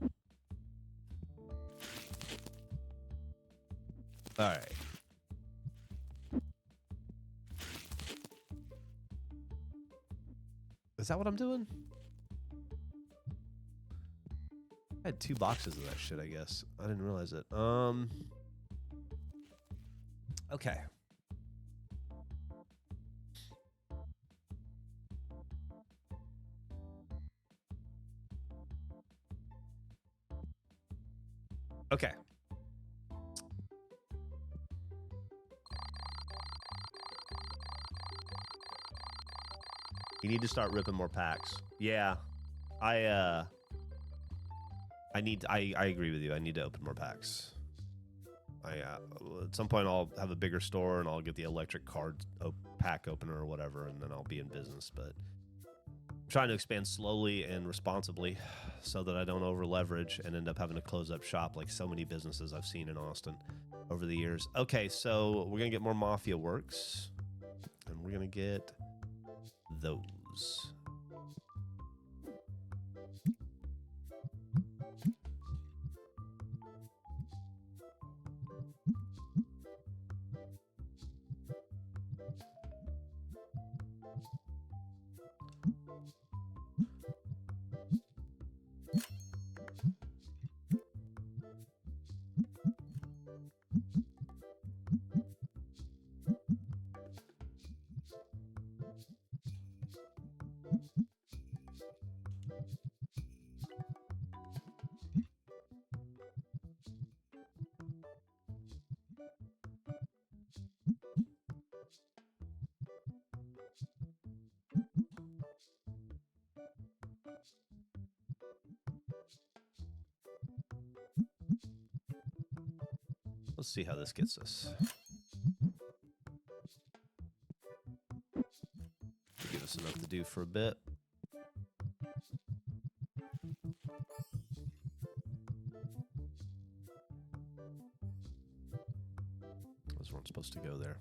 All right. Is that what I'm doing? I had 2 boxes of that shit, I guess. I didn't realize it. Okay. Okay. You need to start ripping more packs. Yeah. I agree with you. I need to open more packs. At some point I'll have a bigger store and I'll get the electric card pack opener or whatever, and then I'll be in business. But I'm trying to expand slowly and responsibly so that I don't over leverage and end up having to close up shop like so many businesses I've seen in Austin over the years. Okay, so we're gonna get more Mafia Works, and we're gonna get those. Let's see how this gets us. Give us That's enough to do for a bit. Those weren't supposed to go there.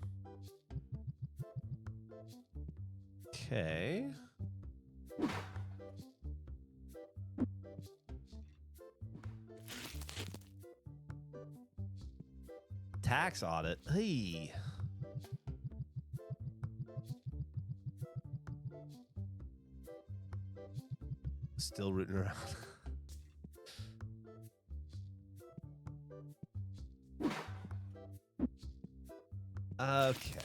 Okay. Tax audit. Hey. Still rooting around. Okay.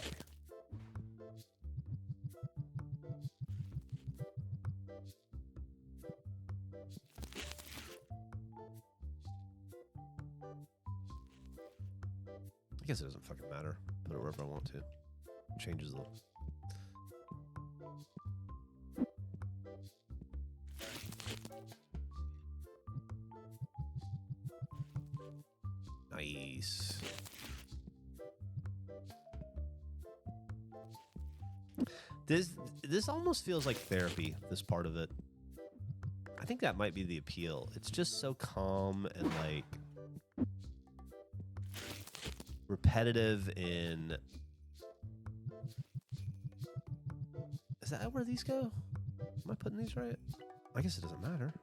I guess it doesn't fucking matter. Put it wherever I want to. Changes the... Nice. This almost feels like therapy, this part of it. I think that might be the appeal. It's just so calm and like repetitive in... Is that where these go? Am I putting these right? I guess it doesn't matter.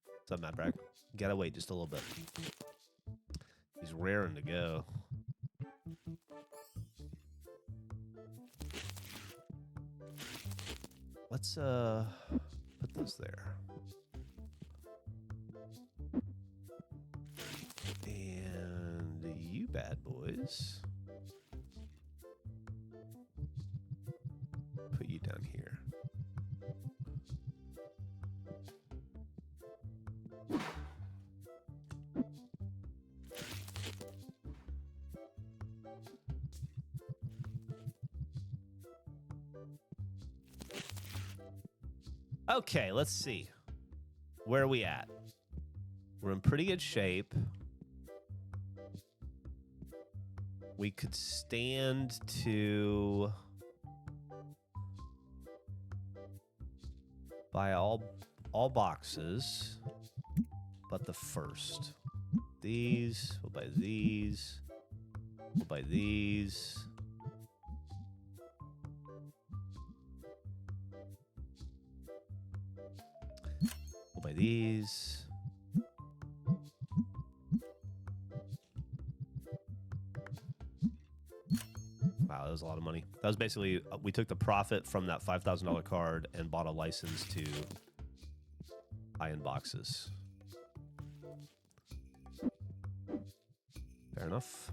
What's up, Matt Bragg? You gotta wait just a little bit. He's raring to go. Let's put those there. And you bad boys. Put you down here. Okay, let's see. Where are we at? We're in pretty good shape. We could stand to buy all boxes, but the first. These, we'll buy these. We'll buy these. By these. Wow, that was a lot of money. That was basically, we took the profit from that $5,000 card and bought a license to buy in boxes. Fair enough.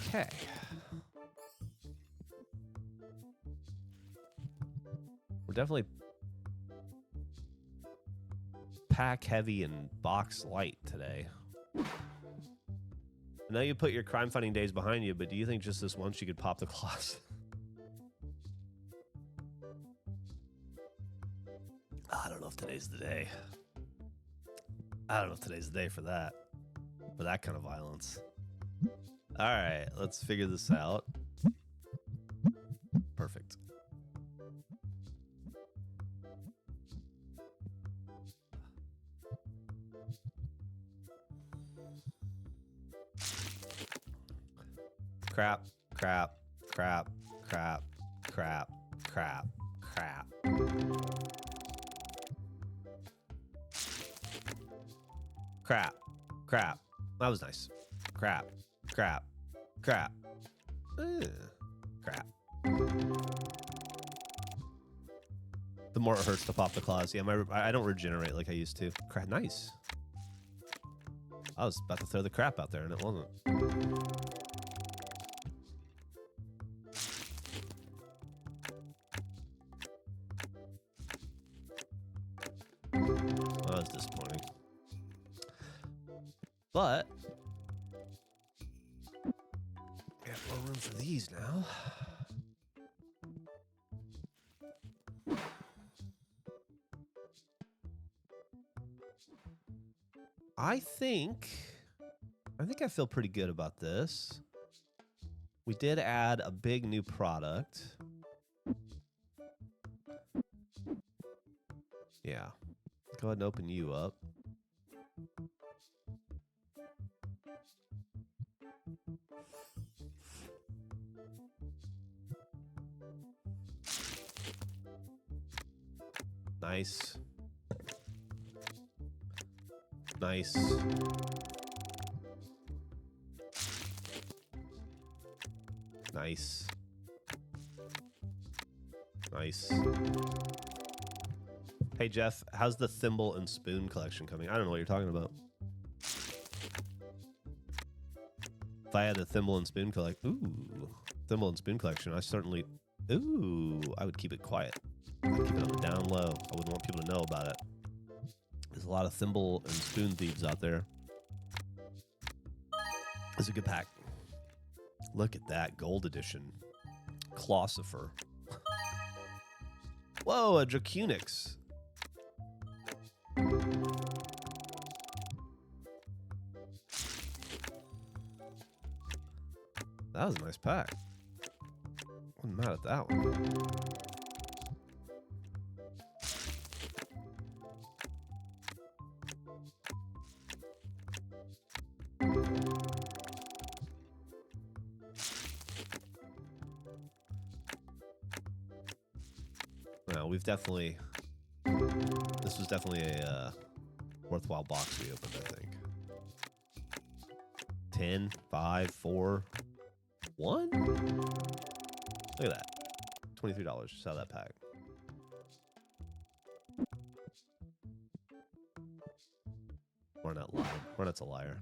Okay. We're definitely pack heavy and box light today. I know you put your crime fighting days behind you, but do you think just this once you could pop the claws? I don't know if today's the day. I don't know if today's the day for that. For that kind of violence. All right, let's figure this out. Perfect. Crap, crap, crap, crap, crap, crap, crap. Crap, crap. That was nice. Crap, crap, crap, Crap. The more it hurts to pop the claws. Yeah, I don't regenerate like I used to. Crap, nice. I was about to throw the crap out there, and it wasn't. That was disappointing. But we have more room for these now. I think I feel pretty good about this. We did add a big new product. Yeah. Go ahead and open you up. Nice. Nice. Nice. Nice. Hey, Geoff, how's the thimble and spoon collection coming? I don't know what you're talking about. If I had a thimble and spoon thimble and spoon collection, I certainly, I would keep it quiet. I'd keep it on the down low. I wouldn't want people to know about it. There's a lot of thimble and spoon thieves out there. It's a good pack. Look at that gold edition. Closifer. Whoa, a Dracunix. That was a nice pack. I'm mad at that one. Well, we've definitely... This was definitely a worthwhile box we opened, I think. 10, 5, 4, 1? Look at that. $23 just out of that pack. Hornet's a liar.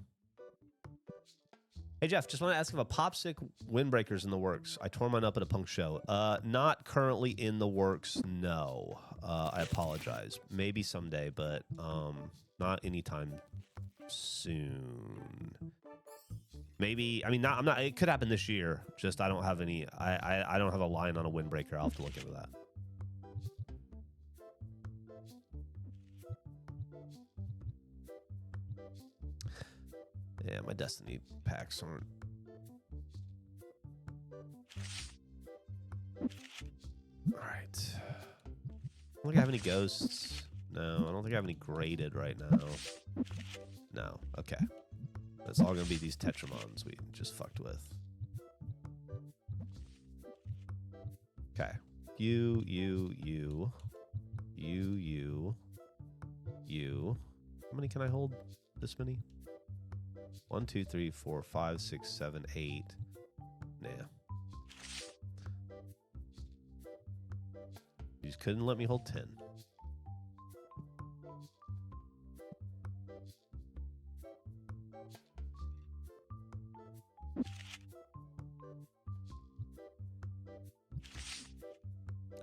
Hey, Geoff, just want to ask if a Popsic windbreaker's in the works. I tore mine up at a punk show. Not currently in the works, no. I apologize. Maybe someday, but not anytime soon. Maybe, I mean, I'm not, it could happen this year. Just I don't have any, I don't have a line on a windbreaker. I'll have to look into that. Yeah, my Destiny packs aren't. All right. I don't think I have any ghosts. No, I don't think I have any graded right now. No, okay. That's all going to be these Tetramons we just fucked with. Okay. You. How many can I hold? This many? 1, 2, 3, 4, 5, 6, 7, 8. Nah. You just couldn't let me hold 10.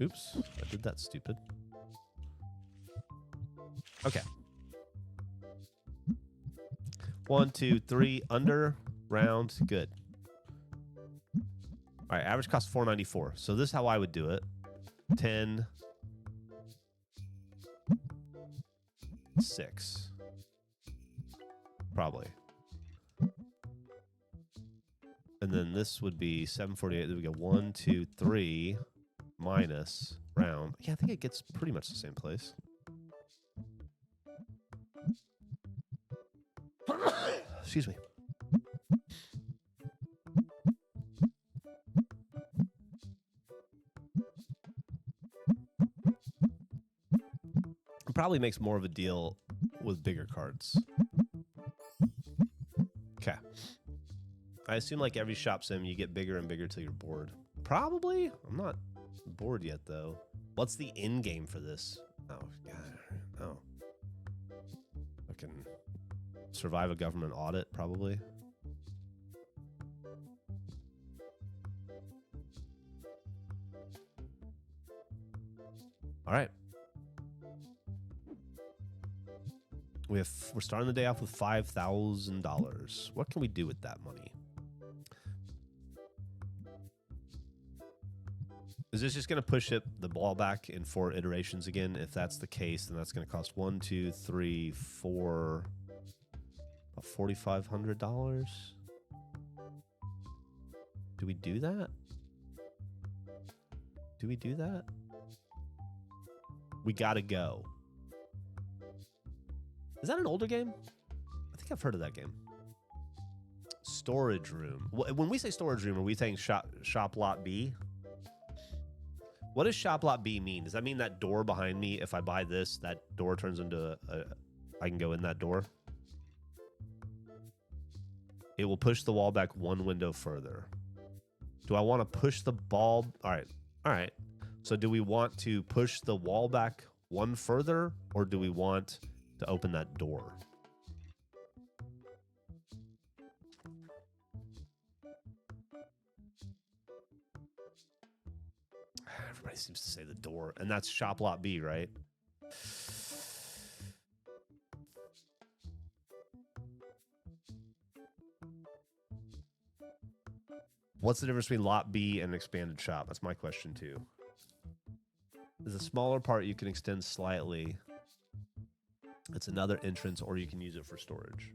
Oops, I did that stupid. Okay. 1, 2, 3, under, round, good. All right, average cost $4.94. So this is how I would do it. 10, 6. Probably. And then this would be 748. Then we go 1, 2, 3, minus, round. Yeah, I think it gets pretty much the same place. Excuse me. It probably makes more of a deal with bigger cards. Okay. I assume like every shop sim, you get bigger and bigger till you're bored. Probably. I'm not bored yet, though. What's the end game for this? Oh, God. Oh. I can survive a government audit, probably. All right. We're starting the day off with $5,000. What can we do with that money? Is this just going to push the ball back in 4 iterations again? If that's the case, then that's going to cost 1, 2, 3, 4, about $4,500. Do we do that? Do we do that? We gotta go. Is that an older game? I think I've heard of that game. Storage room. When we say storage room, are we saying shop lot B? What does shop lot B mean? Does that mean that door behind me, if I buy this, that door turns into I can go in that door? It will push the wall back 1 window further. Do I want to push the ball? All right. All right. So do we want to push the wall back 1 further, or do we want to open that door? Everybody seems to say the door, and that's shop lot B, right? What's the difference between lot B and expanded shop? That's my question too. There's a smaller part you can extend slightly. It's another entrance, or you can use it for storage.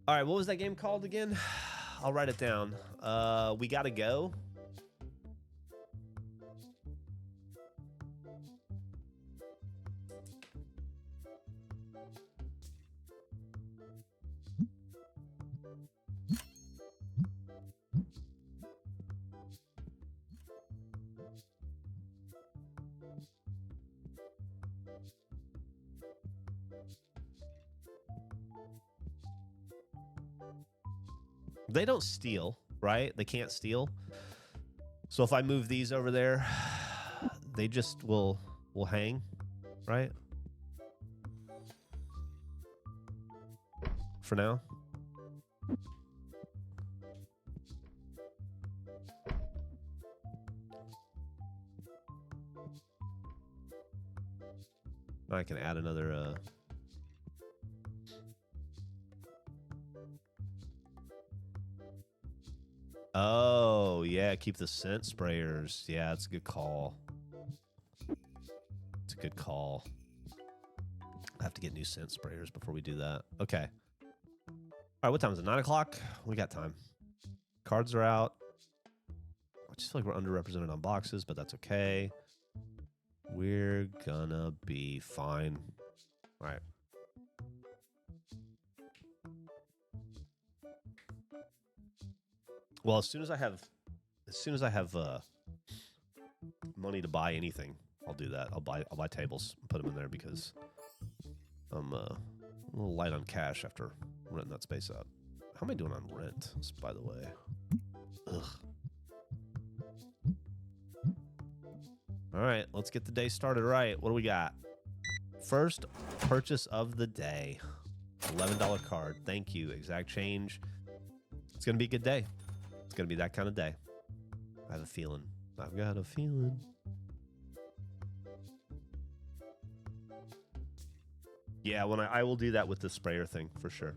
All right, what was that game called again? I'll write it down. We gotta go. They don't steal, right? They can't steal. So if I move these over there, they just will hang, right? For now. I can add another Oh, yeah, keep the scent sprayers. Yeah, that's a good call. It's a good call. I have to get new scent sprayers before we do that. Okay. All right, what time is it? 9 o'clock? We got time. Cards are out. I just feel like we're underrepresented on boxes, but that's okay. We're gonna be fine. All right. Well, as soon as I have money to buy anything, I'll do that. I'll buy tables and put them in there because I'm a little light on cash after renting that space out. How am I doing on rent, by the way? Ugh. All right, let's get the day started right. What do we got? First purchase of the day. $11 card. Thank you. Exact change. It's going to be a good day. It's going to be that kind of day. I have a feeling. I've got a feeling. Yeah, I will do that with the sprayer thing for sure.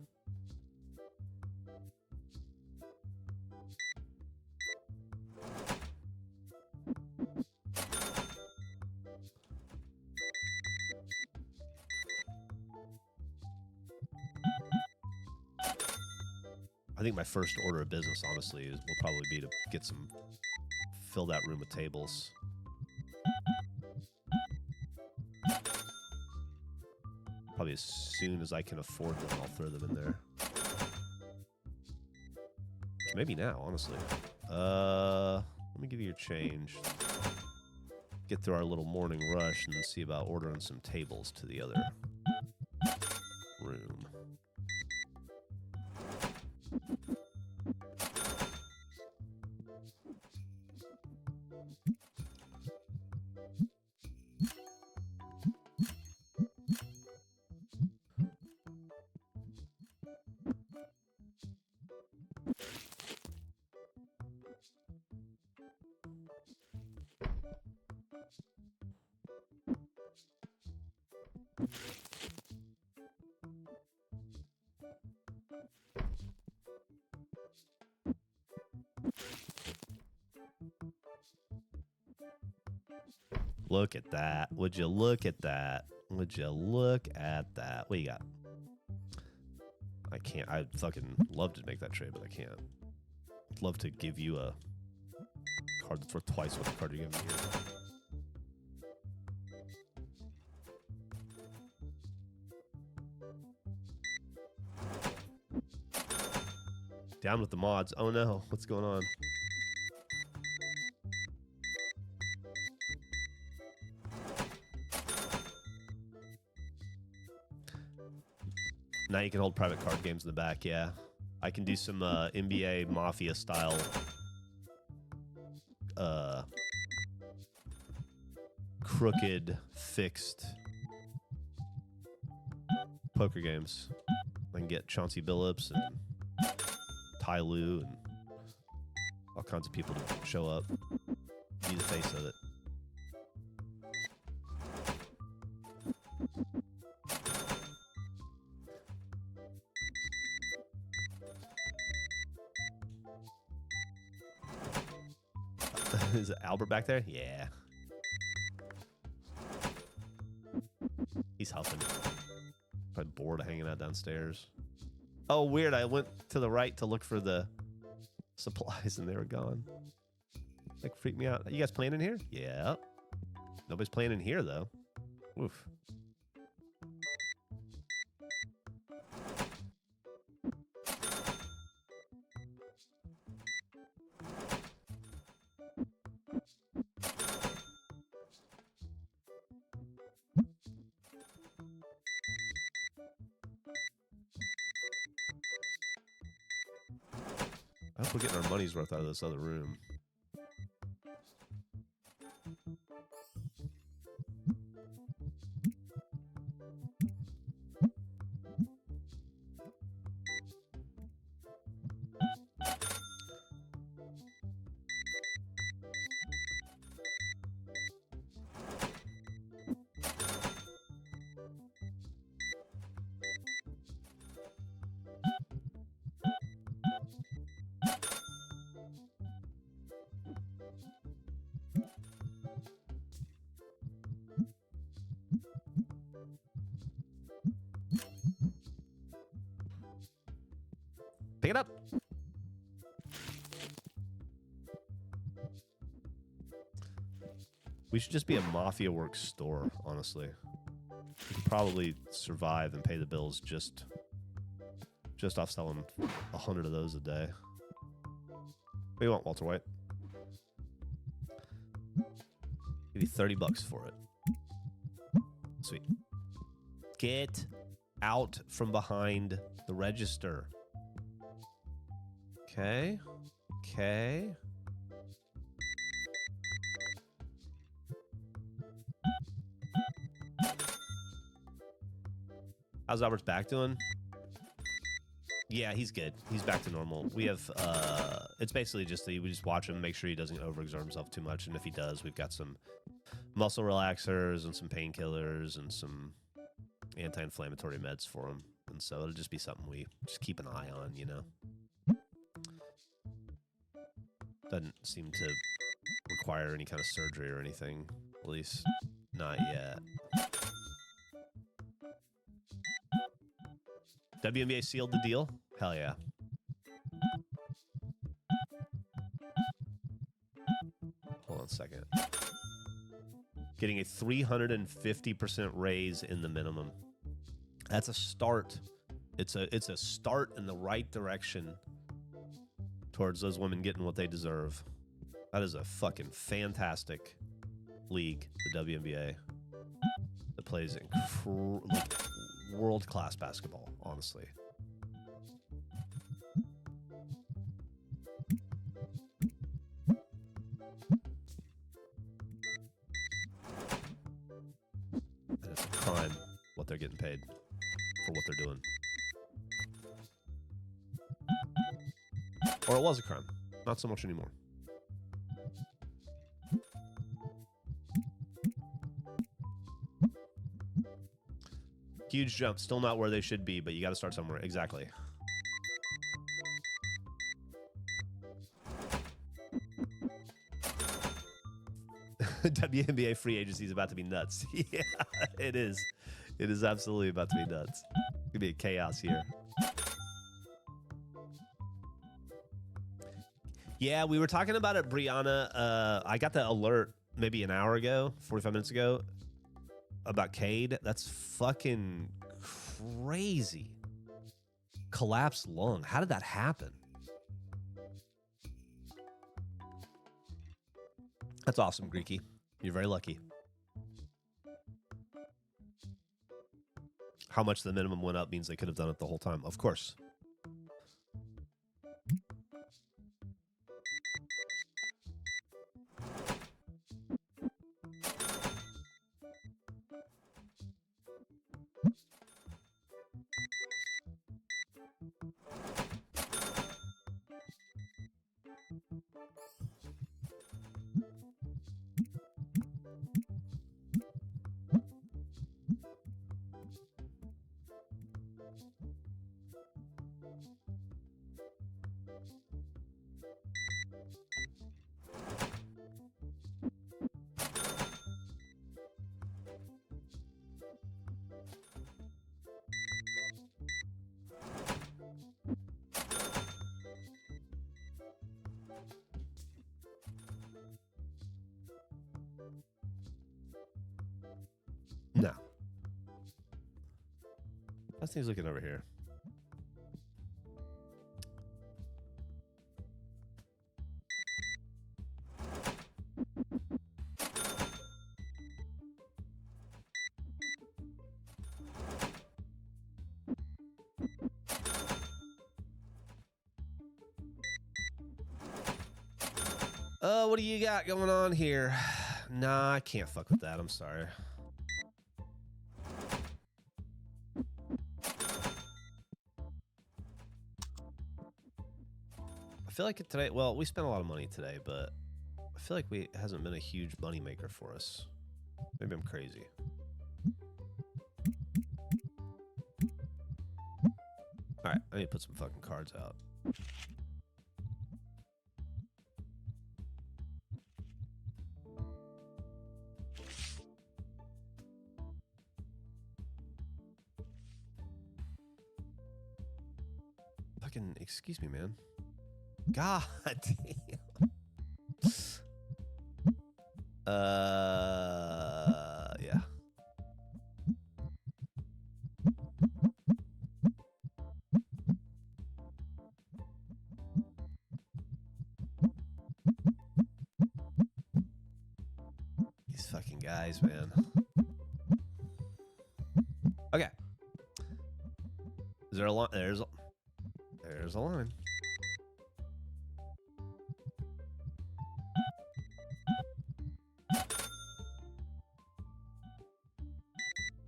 I think my first order of business, honestly, will probably be to fill that room with tables. Probably as soon as I can afford them, I'll throw them in there. There's Maybe now, honestly. Let me give you your change. Get through our little morning rush and then see about ordering some tables to the other room. Look at that. Would you look at that? Would you look at that? What you got? I can't. I'd fucking love to make that trade, but I can't. I'd love to give you a card that's worth twice what the card you're giving me here. Down with the mods. Oh no, what's going on? Now you can hold private card games in the back, yeah. I can do some NBA Mafia style crooked, fixed poker games. I can get Chauncey Billups and Ty Lue and all kinds of people to show up. Be the face of it. Is it Albert back there? Yeah. He's huffing. Probably bored of hanging out downstairs. Oh, weird. I went to the right to look for the supplies and they were gone. Like, freaked me out. Are you guys playing in here? Yeah. Nobody's playing in here, though. Oof. I hope we're getting our money's worth out of this other room. Pick it up. We should just be a Mafia Works store, honestly. We could probably survive and pay the bills just off selling 100 of those a day. What do you want, Walter White? Give you $30 for it. Sweet. Get out from behind the register. Okay. Okay. How's Albert's back doing? Yeah, he's good. He's back to normal. We have, it's basically just we just watch him, make sure he doesn't overexert himself too much. And if he does, we've got some muscle relaxers and some painkillers and some anti-inflammatory meds for him. And so it'll just be something we just keep an eye on, you know? Doesn't seem to require any kind of surgery or anything, at least not yet. WNBA sealed the deal? Hell yeah. Hold on a second. Getting a 350% raise in the minimum. That's a start. It's a start in the right direction. towards those women getting what they deserve. That is a fucking fantastic league, the WNBA. That plays like world-class basketball, honestly. And it's a crime what they're getting paid for what they're doing. Or it was a crime. Not so much anymore. Huge jump. Still not where they should be, but you got to start somewhere. Exactly. WNBA free agency is about to be nuts. Yeah, it is. It is absolutely about to be nuts. It's gonna be a chaos here. Yeah, we were talking about it, Brianna. I got the alert maybe an hour ago, 45 minutes ago, about Cade. That's fucking crazy. Collapsed lung. How did that happen? That's awesome, Greeky. You're very lucky. How much the minimum went up means they could have done it the whole time. Of course. No. How's things looking over here? What do you got going on here? Nah, I can't fuck with that. I'm sorry. I feel like today, well, we spent a lot of money today, but I feel like it hasn't been a huge money maker for us. Maybe I'm crazy. All right, I need to put some fucking cards out. Fucking, excuse me, man. God damn. Yeah. These fucking guys, man. Okay. Is there a line? There's a line.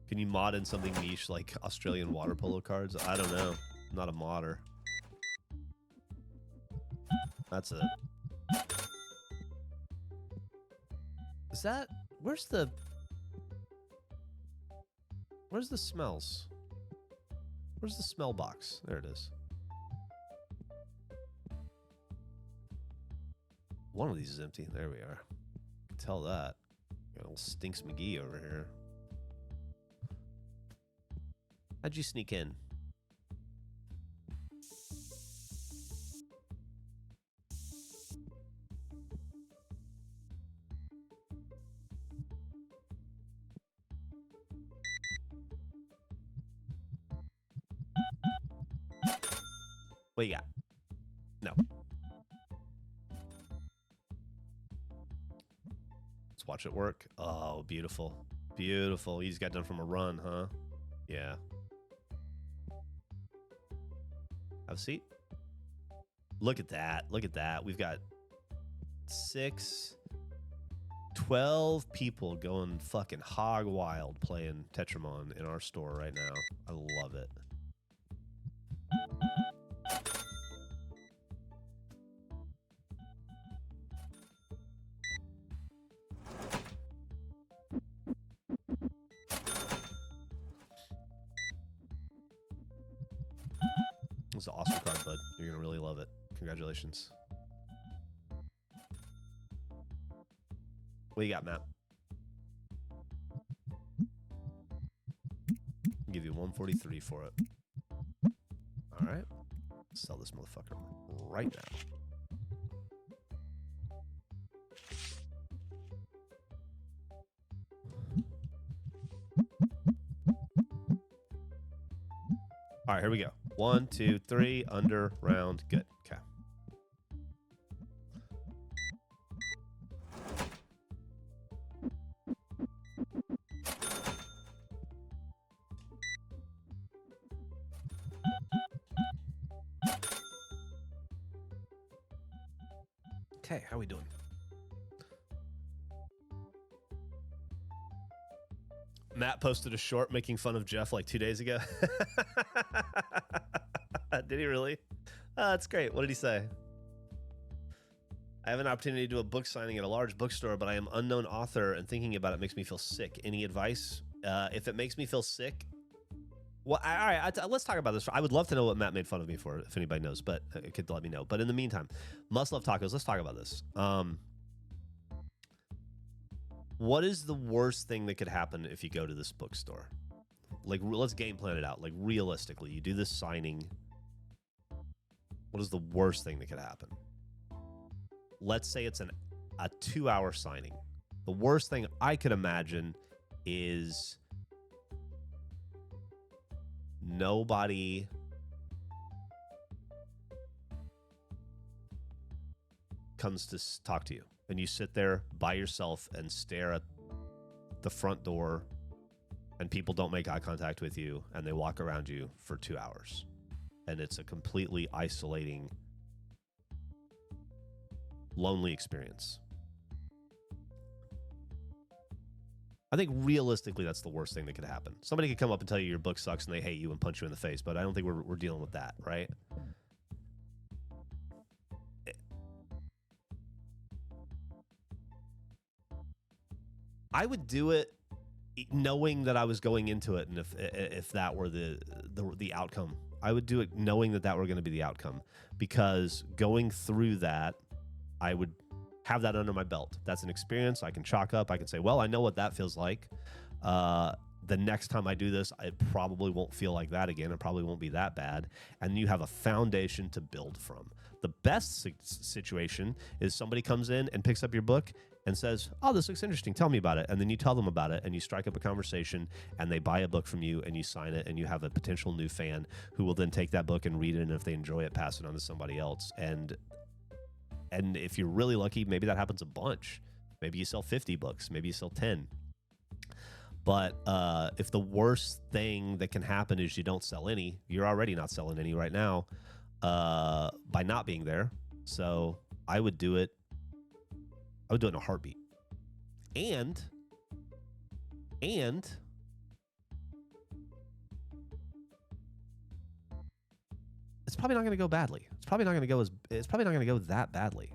Can you mod in something niche like Australian water polo cards? I don't know. I'm not a modder. That's it. Is that... Where's the smells? Where's the smell box? There it is. One of these is empty. There we are. Tell that. Got a little Stinks McGee over here. How'd you sneak in? What you got? No. watch it work. Oh, beautiful. Beautiful. You just got done from a run, huh? Yeah. Have a seat. Look at that. Look at that. We've got 12 people going fucking hog wild playing Tetramon in our store right now. I love it. It's an awesome card, bud. You're going to really love it. Congratulations. What you got, Matt? I'll give you 143 for it. All right. Sell this motherfucker right now. All right, here we go. 1, 2, 3, under, round, good. Okay. Okay, how we doing? Matt posted a short making fun of Geoff like 2 days ago. Did he really? Oh, that's great. What did he say? I have an opportunity to do a book signing at a large bookstore, but I am unknown author and thinking about it makes me feel sick. Any advice? If it makes me feel sick, well, all right, let's talk about this. I would love to know what Matt made fun of me for, if anybody knows, but it could let me know. But in the meantime, Must Love Tacos, let's talk about this. What is the worst thing that could happen if you go to this bookstore? Like, let's game plan it out. Like, realistically, you do this signing. What is the worst thing that could happen? Let's say it's a 2-hour signing. The worst thing I could imagine is nobody comes to talk to you. And you sit there by yourself and stare at the front door, and people don't make eye contact with you, and they walk around you for 2 hours. And it's a completely isolating, lonely experience. I think realistically, that's the worst thing that could happen. Somebody could come up and tell you your book sucks and they hate you and punch you in the face, but I don't think we're dealing with that, right? I would do it knowing that I was going into it, and if that were the outcome, I would do it knowing that were going to be the outcome, because going through that, I would have that under my belt. That's an experience I can chalk up. I can say, well, I know what that feels like. The next time I do this, it probably won't feel like that again. It probably won't be that bad. And you have a foundation to build from. The best situation is somebody comes in and picks up your book and says, oh, this looks interesting. Tell me about it. And then you tell them about it and you strike up a conversation and they buy a book from you and you sign it and you have a potential new fan who will then take that book and read it. And if they enjoy it, pass it on to somebody else. And if you're really lucky, maybe that happens a bunch. Maybe you sell 50 books. Maybe you sell 10. But if the worst thing that can happen is you don't sell any, you're already not selling any right now by not being there. So I would do it. I would do it in a heartbeat. And it's probably not going to go badly. It's probably not going to go that badly.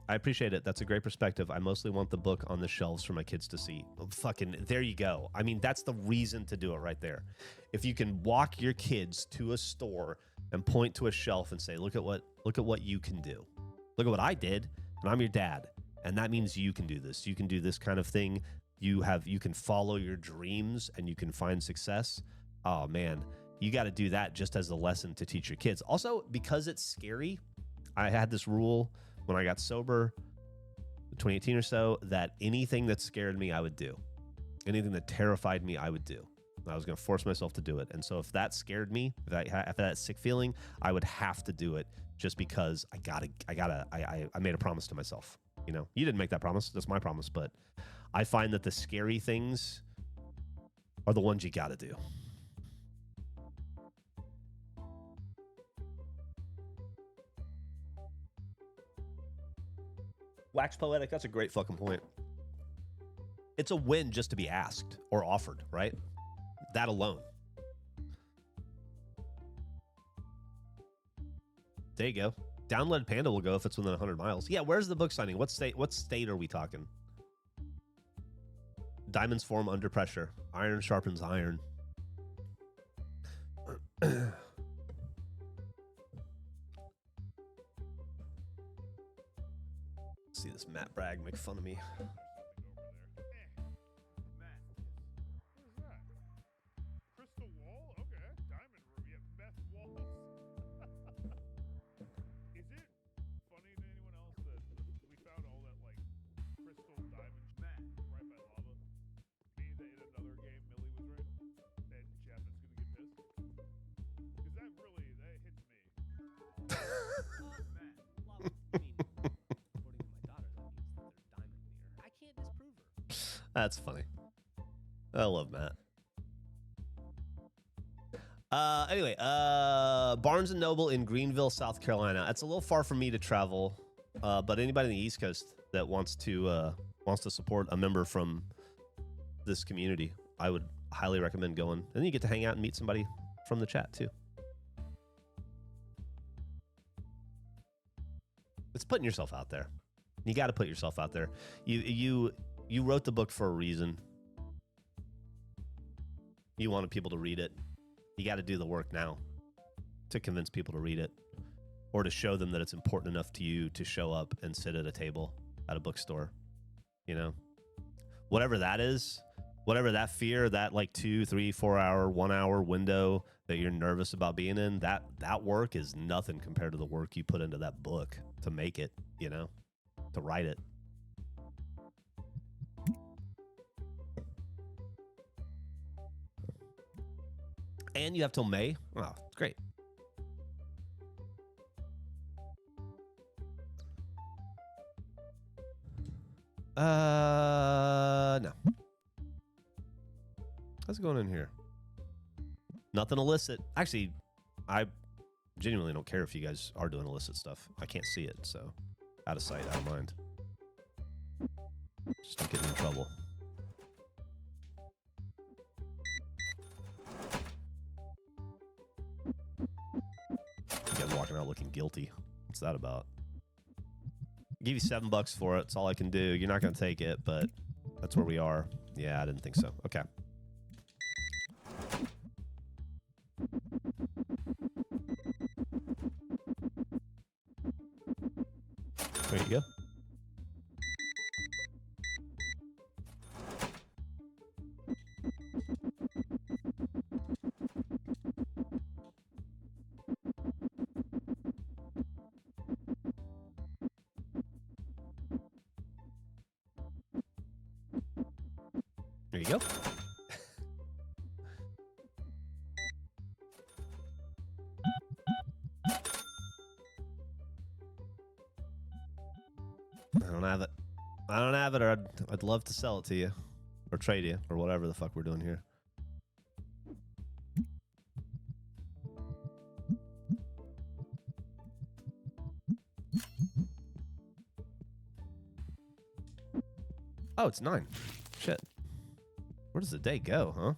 I appreciate it. That's a great perspective. I mostly want the book on the shelves for my kids to see. Oh, fucking, there you go. I mean, that's the reason to do it right there. If you can walk your kids to a store and point to a shelf and say, look at what you can do. Look at what I did, and I'm your dad. And that means you can do this. You can do this kind of thing. You can follow your dreams and you can find success. Oh man, you got to do that just as a lesson to teach your kids. Also, because it's scary, I had this rule when I got sober, 2018 or so, that anything that scared me, I would do. Anything that terrified me, I would do. I was going to force myself to do it. And so if that scared me, if that sick feeling, I would have to do it just because I made a promise to myself. You know, you didn't make that promise. That's my promise. But I find that the scary things are the ones you got to do. Wax poetic. That's a great fucking point. It's a win just to be asked or offered, right? That alone. There you go. Download Panda will go if it's within 100 miles. Yeah, where's the book signing? What state are we talking? Diamonds form under pressure. Iron sharpens iron. See this Matt Bragg make fun of me. That's funny. I love Matt. Anyway, Barnes and Noble in Greenville, South Carolina. That's a little far for me to travel, but anybody in the East Coast that wants to support a member from this community, I would highly recommend going. And then you get to hang out and meet somebody from the chat too. It's putting yourself out there. You got to put yourself out there. You wrote the book for a reason. You wanted people to read it. You got to do the work now to convince people to read it or to show them that it's important enough to you to show up and sit at a table at a bookstore. You know, whatever that is, whatever that fear, that like 2, 3, 4 hour, 1 hour window that you're nervous about being in, that work is nothing compared to the work you put into that book to make it, you know, to write it. And you have till May. Oh, great. No. How's it going in here? Nothing illicit. Actually, I genuinely don't care if you guys are doing illicit stuff. I can't see it, so out of sight, out of mind. Just don't get me in trouble. You guys walking out looking guilty. What's that about? I'll give you $7 for it. That's all I can do. You're not going to take it, but that's where we are. Yeah, I didn't think so. Okay. There you go. There you go. I don't have it. I don't have it, or I'd love to sell it to you, or trade you, or whatever the fuck we're doing here. Oh, it's 9. Shit. Where does the day go, huh?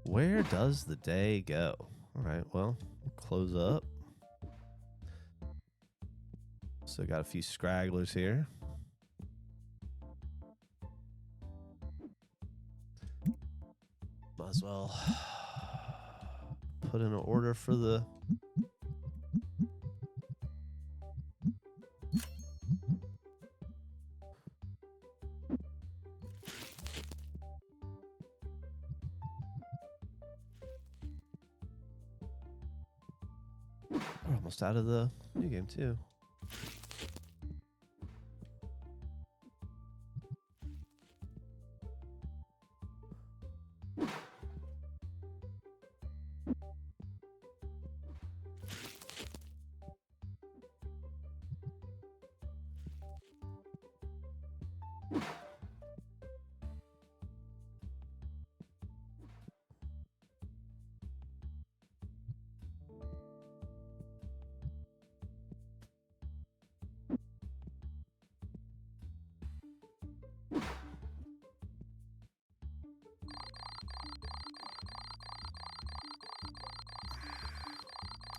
Where does the day go? All right, well, close up. So got a few scragglers here. Might as well put in an order for the... We're almost out of the new game, too.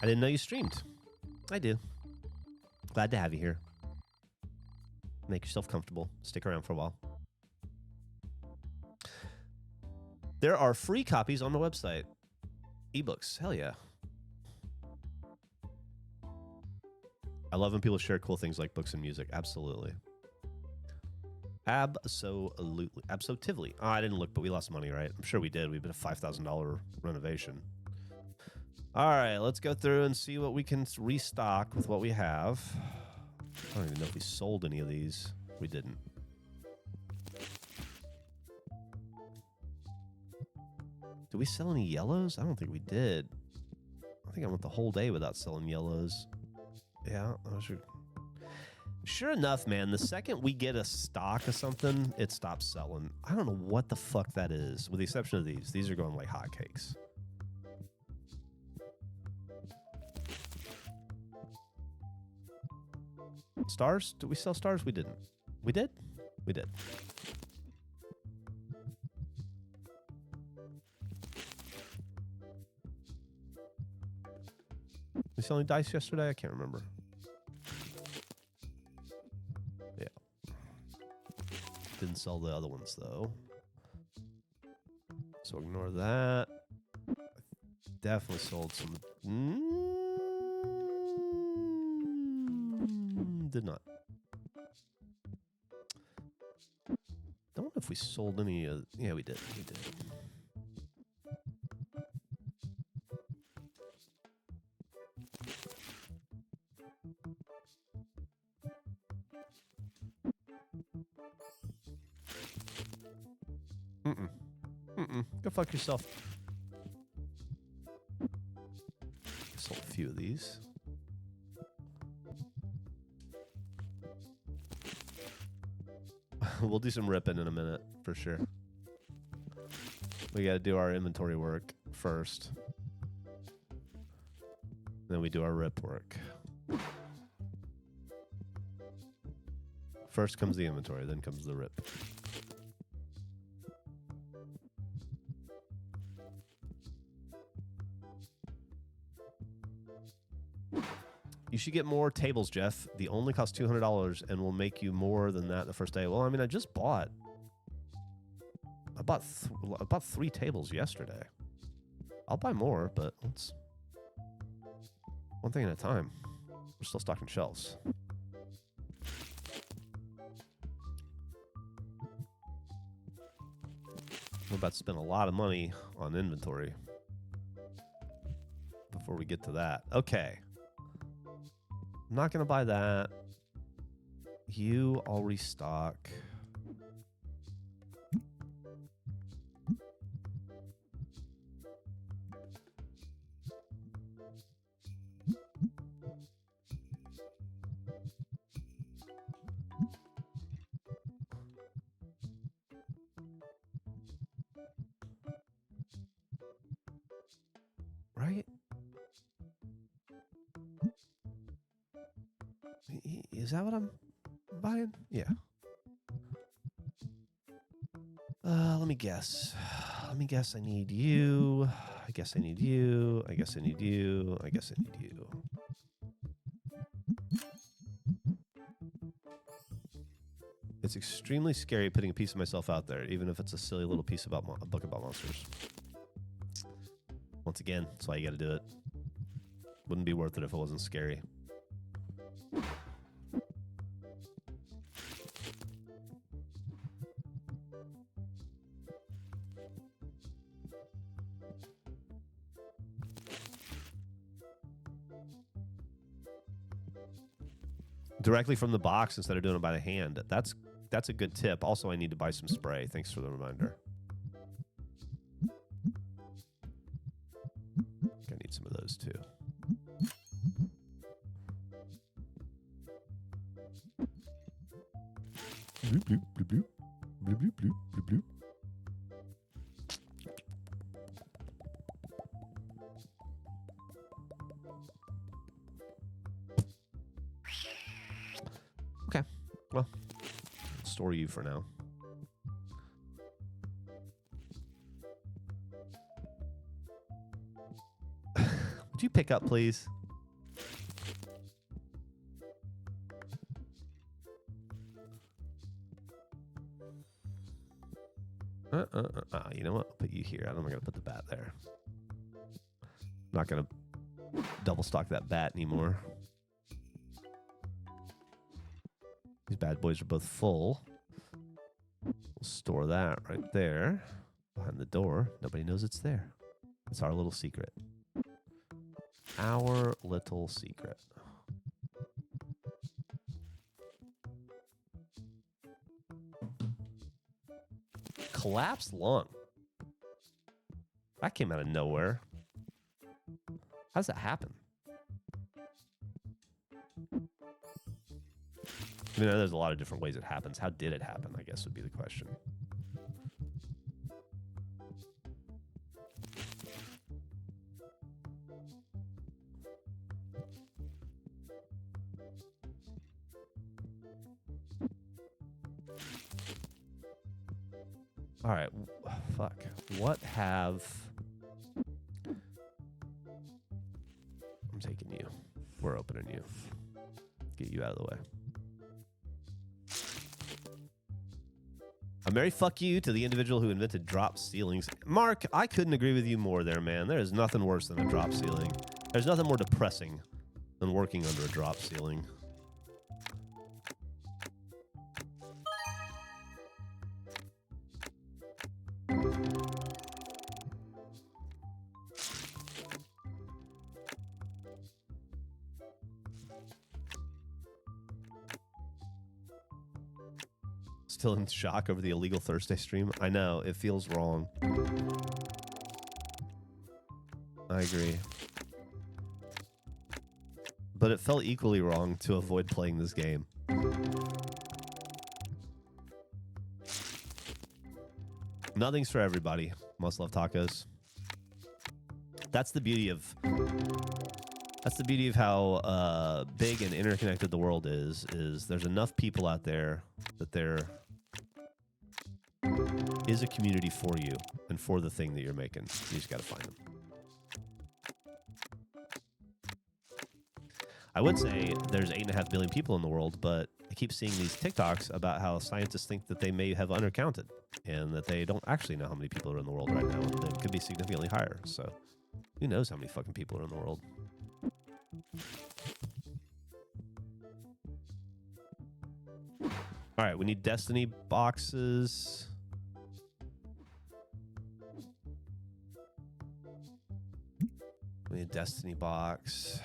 didn't know you streamed. I do. Glad to have you here. Make yourself comfortable. Stick around for a while. There are free copies on the website. Ebooks. Hell yeah. I love when people share cool things like books and music. Absolutely. Absolutely. Absolutely. Oh, I didn't look, but we lost money, right? I'm sure we did. We did a $5,000 renovation. All right, let's go through and see what we can restock with what we have. I don't even know if we sold any of these. We didn't. Did we sell any yellows? I don't think we did. I think I went the whole day without selling yellows. Yeah, I should. Sure enough, man, the second we get a stock of something, it stops selling. I don't know what the fuck that is, with the exception of these. These are going like hotcakes. Stars? Did we sell stars? We didn't. We did? We did. We sell any dice yesterday? I can't remember. Yeah. Didn't sell the other ones, though. So ignore that. Definitely sold some. Did not. Don't know if we sold any of. Yeah, we did. We did. Go fuck yourself. Sold a few of these. We'll do some ripping in a minute, for sure. We got to do our inventory work first. Then we do our rip work. First comes the inventory, then comes the rip. You should get more tables, Geoff. They only cost $200 and will make you more than that the first day. Well, I mean, I just bought. I bought 3 tables yesterday. I'll buy more, but let's one thing at a time. We're still stocking shelves. We're about to spend a lot of money on inventory before we get to that. Okay. I'm not going to buy that. You, I'll restock. Right? Is that what I'm buying? Yeah. Let me guess. Let me guess I need you. I guess I need you. I guess I need you. I guess I need you. It's extremely scary putting a piece of myself out there, even if it's a silly little piece about a book about monsters. Once again, that's why you got to do it. Wouldn't be worth it if it wasn't scary. Directly from the box instead of doing it by the hand. That's a good tip. Also, I need to buy some spray. Thanks for the reminder. I need some of those too. Bloop, bloop, bloop, bloop. Bloop, bloop, bloop, bloop, bloop. Okay, well, store you for now. Would you pick up, please? You know what? I'll put you here. I don't think I'm going to put the bat there. I'm not going to double stock that bat anymore. These bad boys are both full. We'll store that right there behind the door. Nobody knows it's there. It's our little secret. Our little secret. Collapsed lung. That came out of nowhere. How does that happen? I mean, there's a lot of different ways it happens. How did it happen, I guess, would be the question. All right, fuck. What have... I'm taking you. We're opening you. Get you out of the way. A merry fuck you to the individual who invented drop ceilings. Mark, I couldn't agree with you more there, man. There is nothing worse than a drop ceiling. There's nothing more depressing than working under a drop ceiling. Still in shock over the illegal Thursday stream. I know, it feels wrong. I agree. But it felt equally wrong to avoid playing this game. Nothing's for everybody. Must love tacos. That's the beauty of... That's the beauty of how big and interconnected the world is there's enough people out there that there is a community for you and for the thing that you're making. You just got to find them. I would say there's 8.5 billion people in the world, but I keep seeing these TikToks about how scientists think that they may have undercounted and that they don't actually know how many people are in the world right now, and it could be significantly higher. So who knows how many fucking people are in the world? All right, we need Destiny boxes. We need a Destiny box.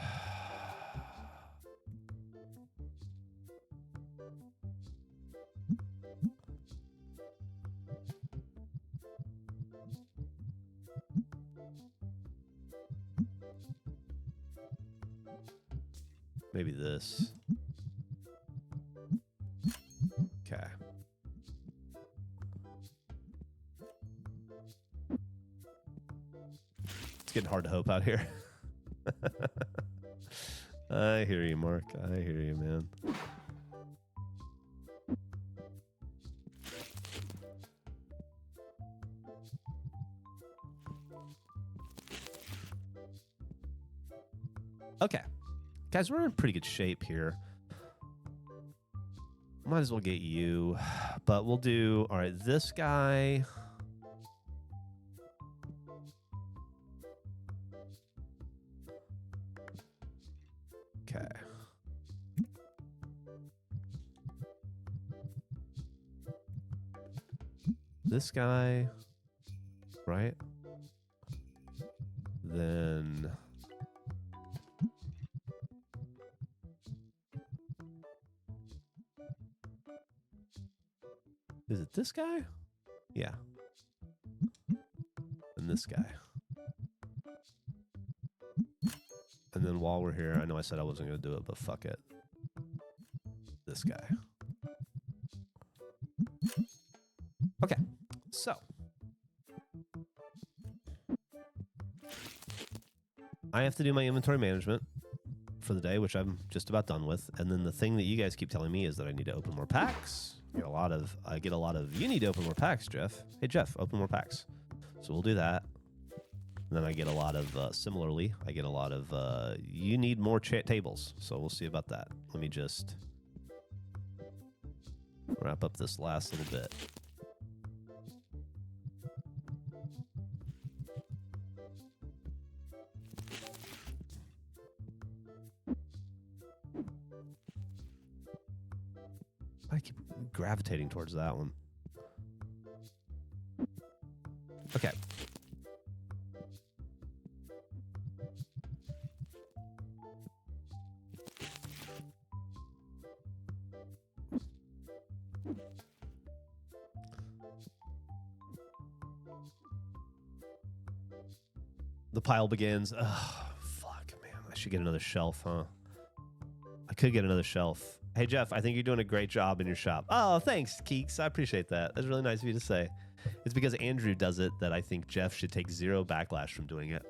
Maybe this. Okay. It's getting hard to hope out here. I hear you, Mark. I hear you, man. Okay. Guys, we're in pretty good shape here. Might as well get you. But we'll do... All right, this guy... Okay. This guy... Right? Then... Is it this guy? Yeah. And this guy. And then while we're here, I know I said I wasn't going to do it, but fuck it. This guy. Okay. So. I have to do my inventory management for the day, which I'm just about done with. And then the thing that you guys keep telling me is that I need to open more packs. I get a lot of, you need to open more packs, Geoff. Hey, Geoff, open more packs. So we'll do that. And then I get a lot of, similarly, I get a lot of, you need more tables. So we'll see about that. Let me just wrap up this last little bit. gravitating towards that one. Okay. The pile begins. Oh, fuck, man. I should get another shelf, huh? I could get another shelf. Hey, Geoff, I think you're doing a great job in your shop. Oh, thanks, Keeks. I appreciate that. That's really nice of you to say. It's because Andrew does it that I think Geoff should take 0 backlash from doing it.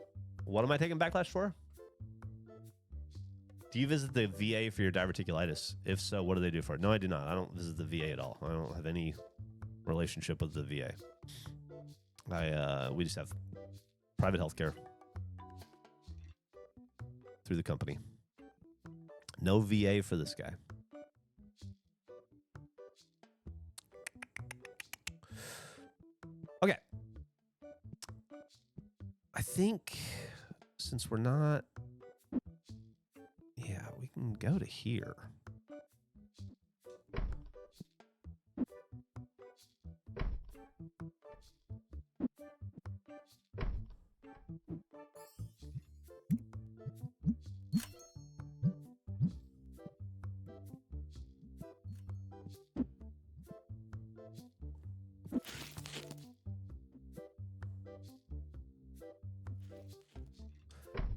What am I taking backlash for? Do you visit the VA for your diverticulitis? If so, what do they do for it? No, I do not. I don't visit the VA at all. I don't have any relationship with the VA. We just have private health care through the company. No VA for this guy. Okay. I think since we're not... Yeah, we can go to here.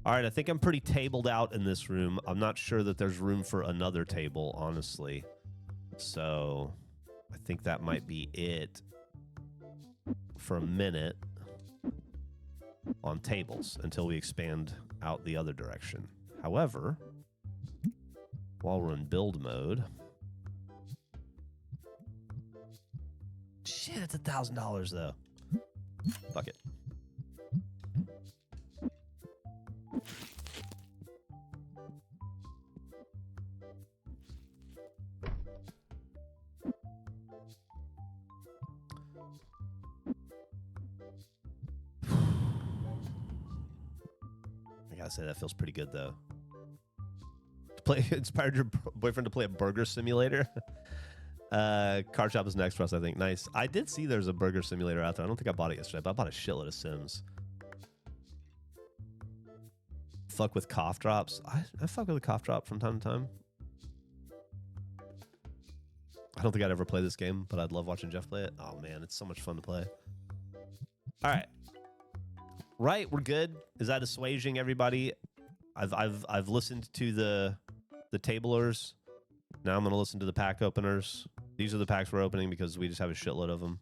All right, I think I'm pretty tabled out in this room. I'm not sure that there's room for another table, honestly. So I think that might be it for a minute on tables until we expand out the other direction. However, while we're in build mode... Shit, it's $1,000 though. Fuck it. I gotta say, that feels pretty good though. Inspired your boyfriend to play a burger simulator? Card shop is next for us, I think. Nice. I did see there's a burger simulator out there. I don't think I bought it yesterday, but I bought a shitload of Sims. Fuck with cough drops. I fuck with a cough drop from time to time. I don't think I'd ever play this game, but I'd love watching Geoff play it. Oh man, it's so much fun to play. All right. Right, we're good. Is that assuaging everybody? I've listened to the tablers. Now I'm gonna listen to the pack openers. These are the packs we're opening because we just have a shitload of them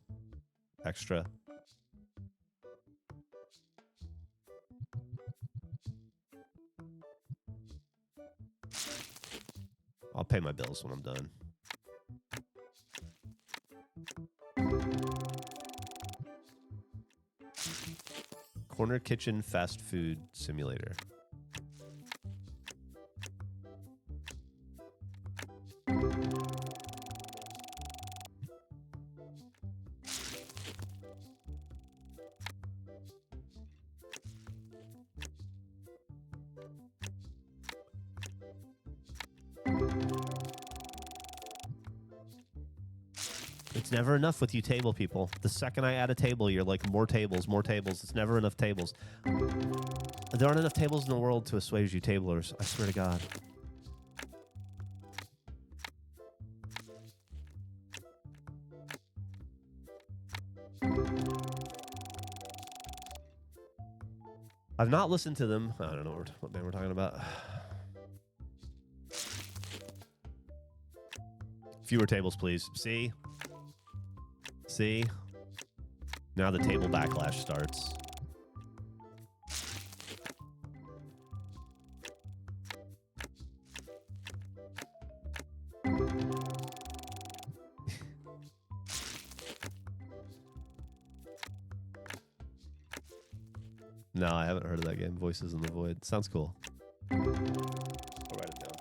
extra. I'll pay my bills when I'm done. Corner kitchen fast food simulator. It's never enough with you table people. The second I add a table, you're like, more tables, more tables. It's never enough tables. There aren't enough tables in the world to assuage you tablers. I swear to God. I've not listened to them. I don't know what band we're talking about. Fewer tables, please. See? See? Now the table backlash starts. No, I haven't heard of that game. Voices in the Void. Sounds cool. I'll write it down.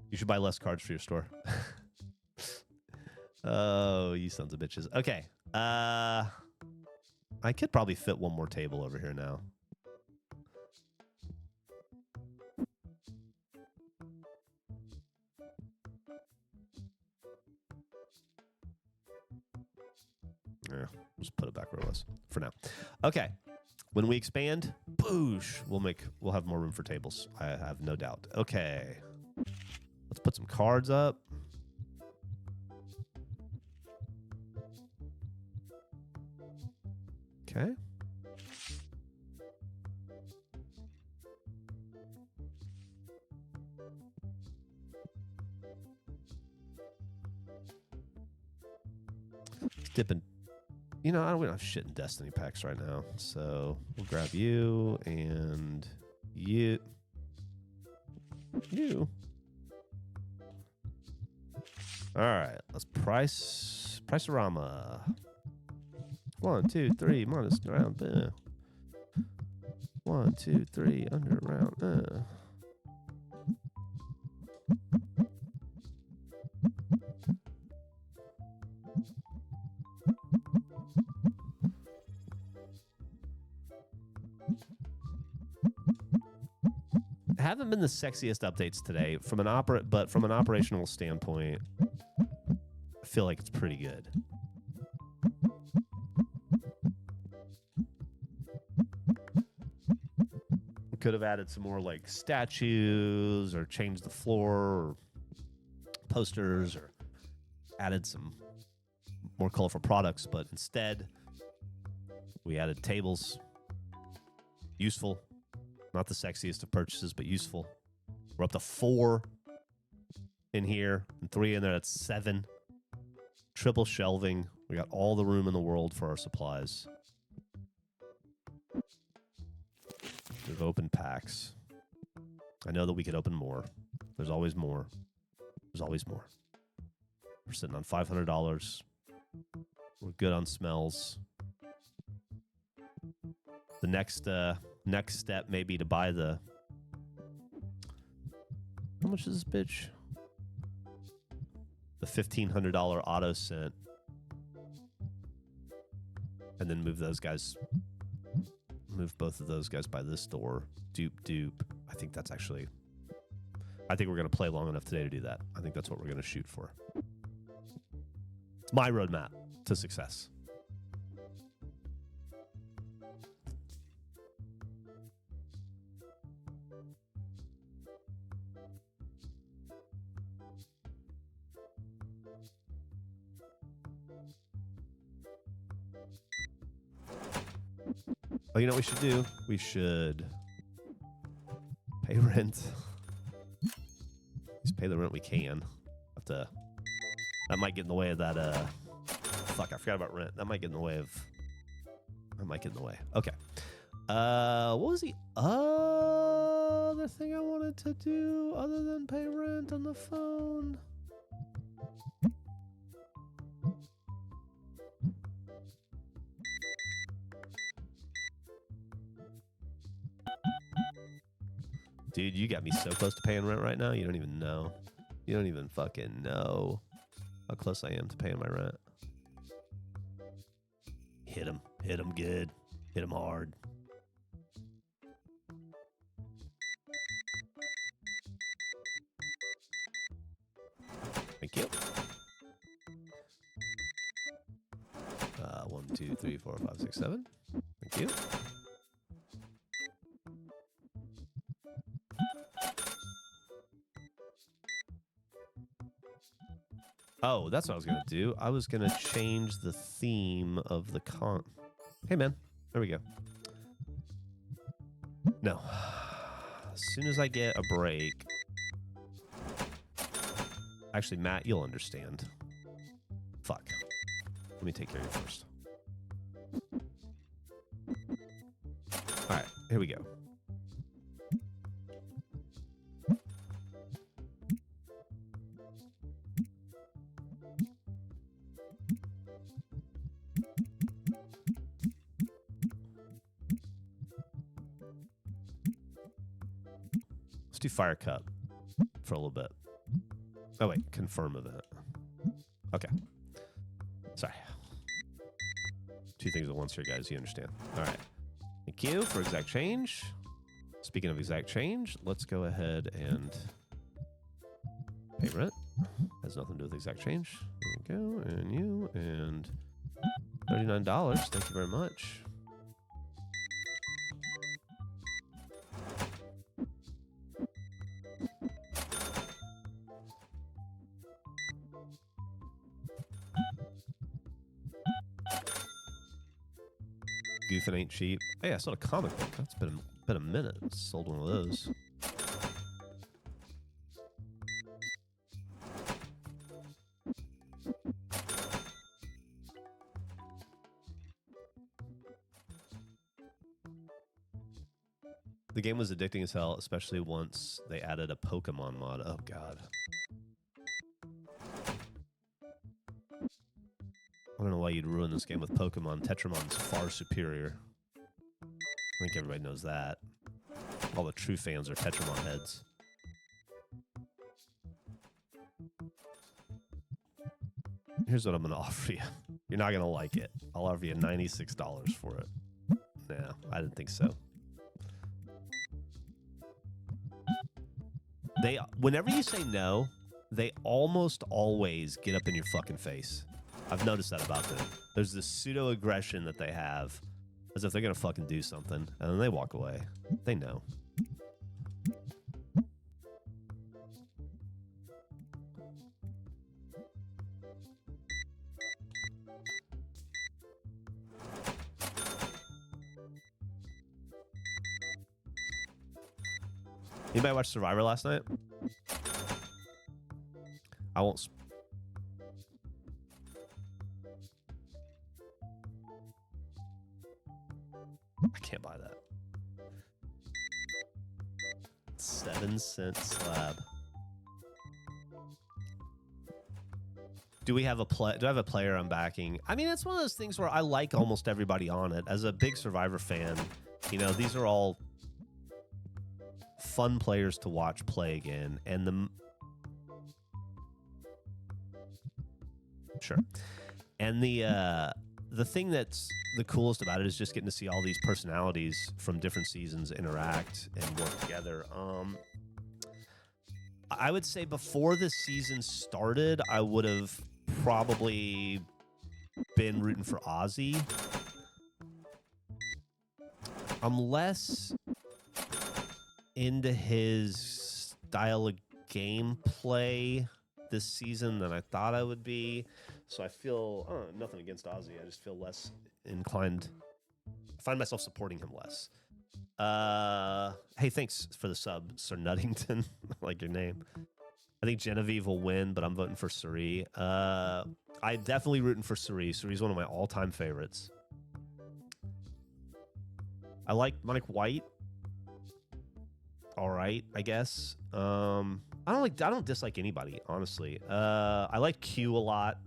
You should buy less cards for your store. Oh, you sons of bitches. Okay. I could probably fit one more table over here now. Yeah, just put it back where it was for now. Okay. When we expand, boosh, we'll have more room for tables. I have no doubt. Okay. Let's put some cards up. Okay. Let's dip in. You know, we don't have shit in Destiny packs right now. So we'll grab you and you. You. All right. Let's Price-a-rama. 1, 2, 3, minus round. 1, 2, 3, under round. Haven't been the sexiest updates today from but from an operational standpoint, I feel like it's pretty good. We could have added some more like statues or changed the floor or posters or added some more colorful products, but instead we added tables. Useful. Not the sexiest of purchases, but useful. We're up to 4 in here and 3 in there. That's 7. Triple shelving. We got all the room in the world for our supplies. We've opened packs. I know that we could open more. There's always more. There's always more. We're sitting on $500. We're good on smells. The next step may be to buy the... How much is this bitch? The $1,500 auto scent. And then move those guys... Move both of those guys by this door. Dupe. I think that's actually... I think we're going to play long enough today to do that. I think that's what we're going to shoot for. It's my roadmap to success. Oh, you know what we should do? We should pay rent. Just pay the rent we can. Have to. That might get in the way of that. Fuck! I forgot about rent. That might get in the way of. That might get in the way. Okay. What was the other thing I wanted to do other than pay rent on the phone? Dude, you got me so close to paying rent right now. You don't even know. You don't even fucking know how close I am to paying my rent. Hit him. Hit him good. Hit him hard. Thank you. 1, 2, 3, 4, 5, 6, 7. Thank you. Oh, that's what I was going to do. I was going to change the theme of the con... Hey, man. There we go. No. As soon as I get a break... Actually, Matt, you'll understand. Fuck. Let me take care of you first. All right, here we go. Let's do Fire Cup for a little bit. Oh, wait. Confirm event. Okay. Sorry. 2 two things at once here, guys. You understand? All right. Thank you for exact change. Speaking of exact change, let's go ahead and pay rent. Has nothing to do with exact change. There we go. And you. And $39. Thank you very much. Goofing ain't cheap. Oh yeah, I sold a comic book. That's been a minute. Sold one of those. The game was addicting as hell, especially once they added a Pokemon mod. Oh god. I don't know why you'd ruin this game with Pokemon. Tetramon's far superior. I think everybody knows that. All the true fans are Tetramon heads. Here's what I'm going to offer you. You're not going to like it. I'll offer you $96 for it. No, I didn't think so. Whenever you say no, they almost always get up in your fucking face. I've noticed that about them. There's this pseudo-aggression that they have, as if they're going to fucking do something, and then they walk away. They know. Anybody watch Survivor last night? I won't... I can't buy that. 7-cent slab. Do we have a do I have a player I'm backing? I mean, it's one of those things where I like almost everybody on it. As a big Survivor fan, you know, these are all fun players to watch play again. And the thing that's the coolest about it is just getting to see all these personalities from different seasons interact and work together. I would say before the season started, I would have probably been rooting for Ozzy. I'm less into his style of gameplay this season than I thought I would be. So I feel nothing against Ozzy. I just feel less inclined. I find myself supporting him less. Hey, thanks for the sub, Sir Nuttington. I like your name. I think Genevieve will win, but I'm voting for Suri. I'm definitely rooting for Suri. Suri's one of my all-time favorites. I like Mike White. All right, I guess. I don't dislike anybody, honestly. I like Q a lot.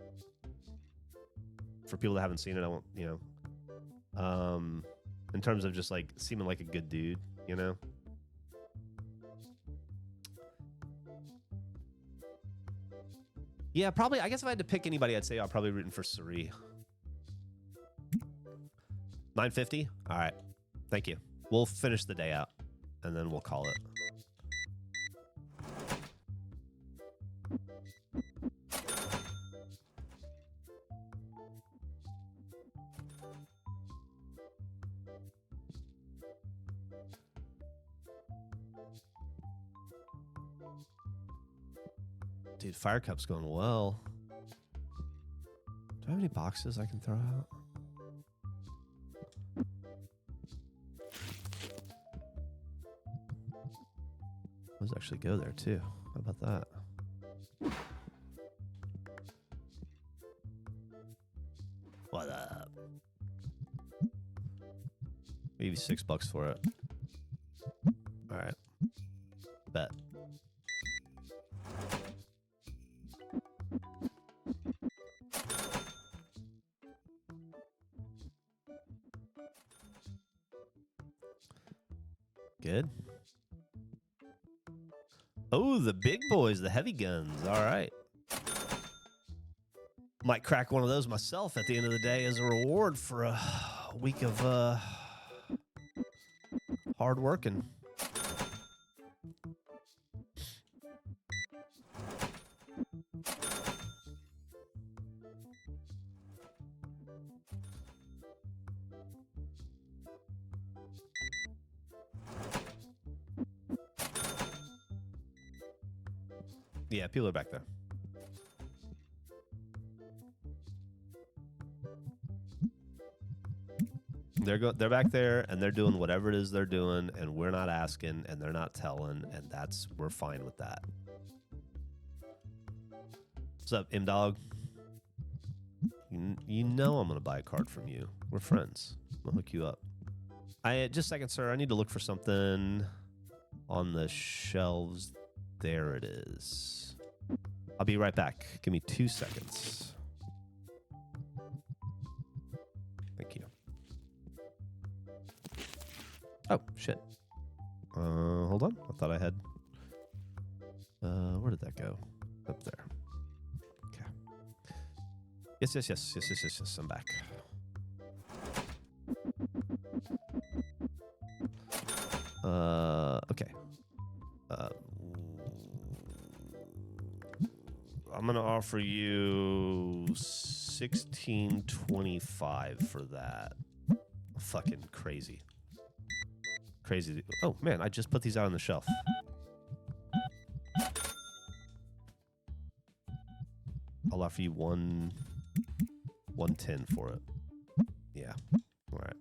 For people that haven't seen it, I won't, you know. In terms of just like seeming like a good dude, you know. Yeah, probably. I guess if I had to pick anybody, I'd say I'm probably rooting for Suri. 950. All right. Thank you. We'll finish the day out, and then we'll call it. Dude, Fire Cup's going well. Do I have any boxes I can throw out? Let's actually go there too. How about that? What up? Maybe $6 for it. All right. Bet. Good. Oh, the big boys, the heavy guns. All right. Might crack one of those myself at the end of the day as a reward for a week of hard working. Yeah, people are back there. They're back there and they're doing whatever it is they're doing, and we're not asking and they're not telling, and we're fine with that. What's up, M-Dog? You know I'm gonna buy a card from you. We're friends. I'm gonna hook you up. Just a second, sir. I need to look for something on the shelves. There it is. I'll be right back. Give me 2 seconds. Thank you. Oh, shit. Hold on. I thought I had... where did that go? Up there. Okay. Yes. I'm back. Okay. I'm gonna offer you $16.25 for that. Fucking crazy. Crazy. Oh man, I just put these out on the shelf. I'll offer you $110 for it. Yeah. All right.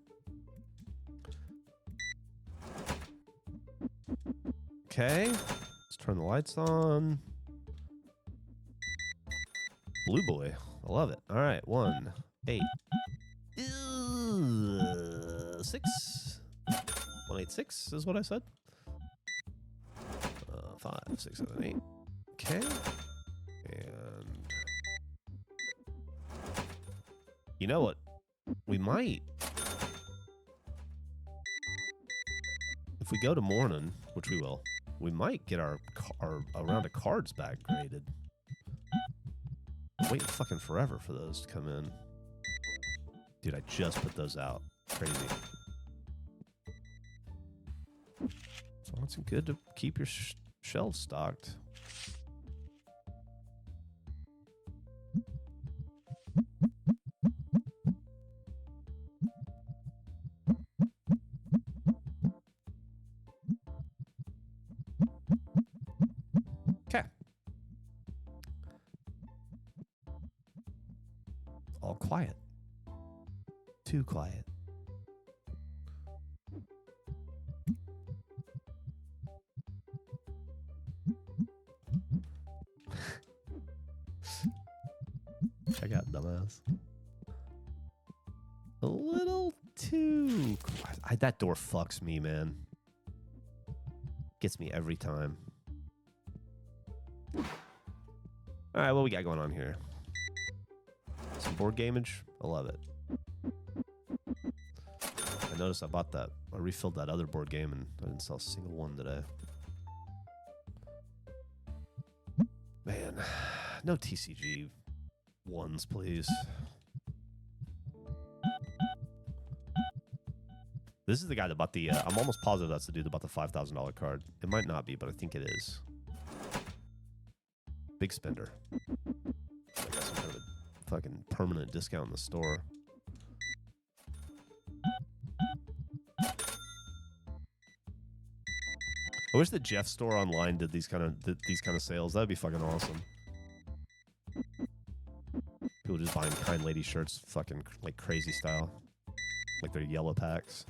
Okay. Let's turn the lights on. Blue boy. I love it. All right. 1, 8. 6. 186 is what I said. 5, 6, 7, 8. Okay. And you know what? We might. If we go to morning, which we will, we might get our round of cards back graded. I'm waiting fucking forever for those to come in. Dude, I just put those out. Crazy. So it's good to keep your shelves stocked. Okay. All quiet. Too quiet. Check out dumbass. A little too quiet. That door fucks me, man. Gets me every time. All right, what we got going on here? Some board gamage. I love it. I noticed I refilled that other board game and I didn't sell a single one today. Man, no TCG ones, please. This is the guy that bought the, I'm almost positive that's the dude that bought the $5,000 card. It might not be, but I think it is. Big spender. I got some kind of a fucking permanent discount in the store. I wish the Geoff store online did these kind of sales. That'd be fucking awesome. People just buying kind lady shirts, fucking like crazy style, like their yellow packs.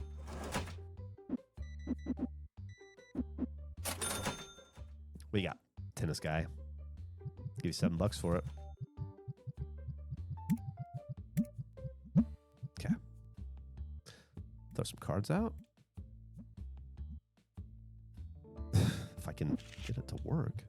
What you got, tennis guy? Give you $7 for it. Okay. Throw some cards out. If I can get it to work.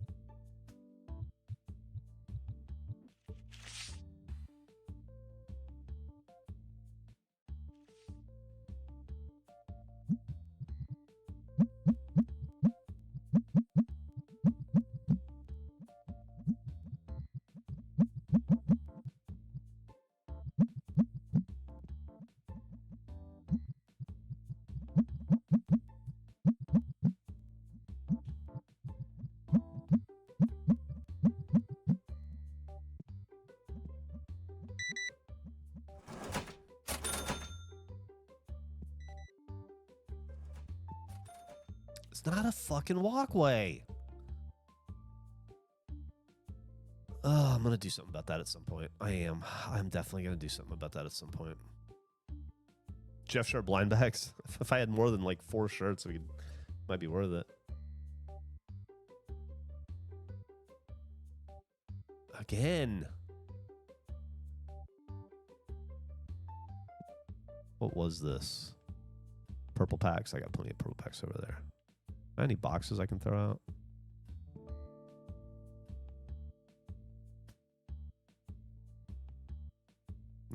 It's not a fucking walkway. Oh, I'm going to do something about that at some point. I am. I'm definitely going to do something about that at some point. Geoff shirt blind bags. If I had more than like 4 shirts, it might be worth it. Again. What was this? Purple packs. I got plenty of purple packs over there. Any boxes I can throw out?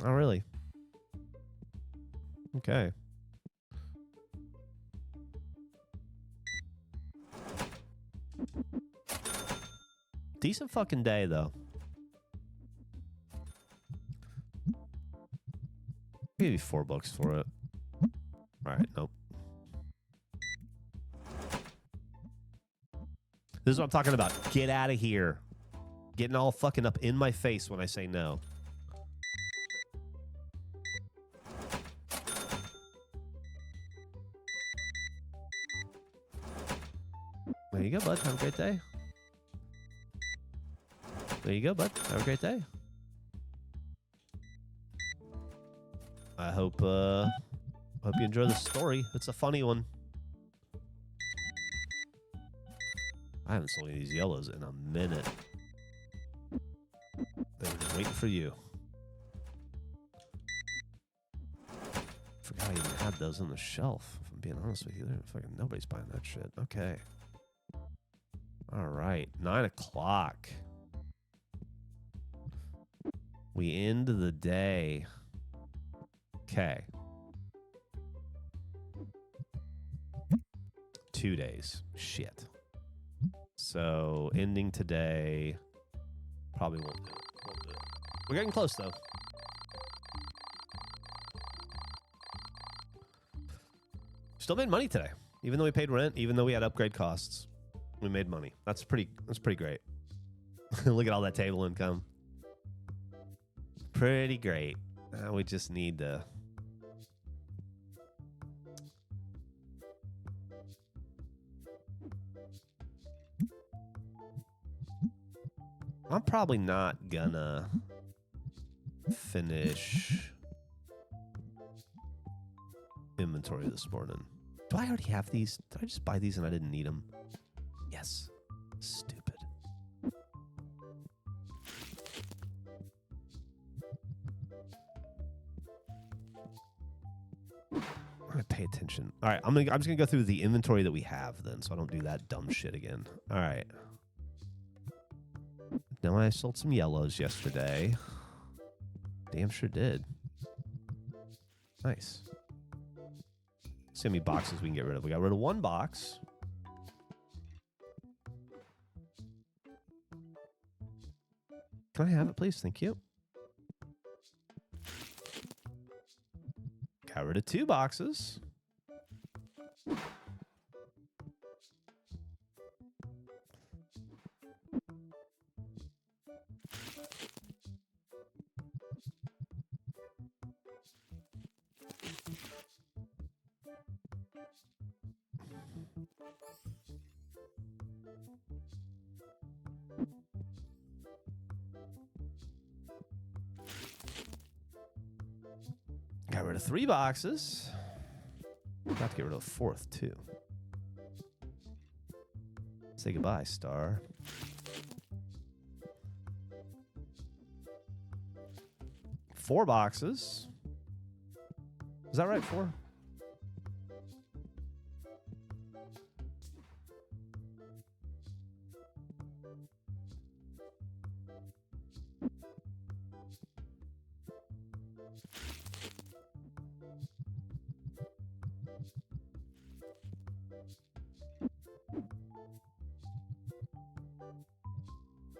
Not really. Okay. Decent fucking day, though. Maybe $4 for it. All right, nope. This is what I'm talking about. Get out of here. Getting all fucking up in my face when I say no. There you go, bud. Have a great day. There you go, bud. Have a great day. I hope you enjoy the story. It's a funny one. I haven't sold any of these yellows in a minute. They were just waiting for you. Forgot I even had those on the shelf, if I'm being honest with you. Fucking nobody's buying that shit. Okay. All right. 9 o'clock. We end the day. Okay. 2 days. Shit. So, ending today probably won't do it. We're getting close, though. Still made money today. Even though we paid rent, even though we had upgrade costs, we made money. That's pretty great. Look at all that table income. Pretty great. Now we just need to... I'm probably not gonna finish inventory this morning. Do I already have these? Did I just buy these and I didn't need them? Yes. Stupid. I'm gonna pay attention. All right, I'm just gonna go through the inventory that we have then, so I don't do that dumb shit again. All right. Now I sold some yellows yesterday. Damn sure did. Nice. See how many boxes we can get rid of. We got rid of 1 box. Can I have it, please? Thank you. Got rid of 2 boxes. Got rid of 3 boxes. Got to get rid of a 4th, too. Say goodbye, Star. 4 boxes. Is that right? 4?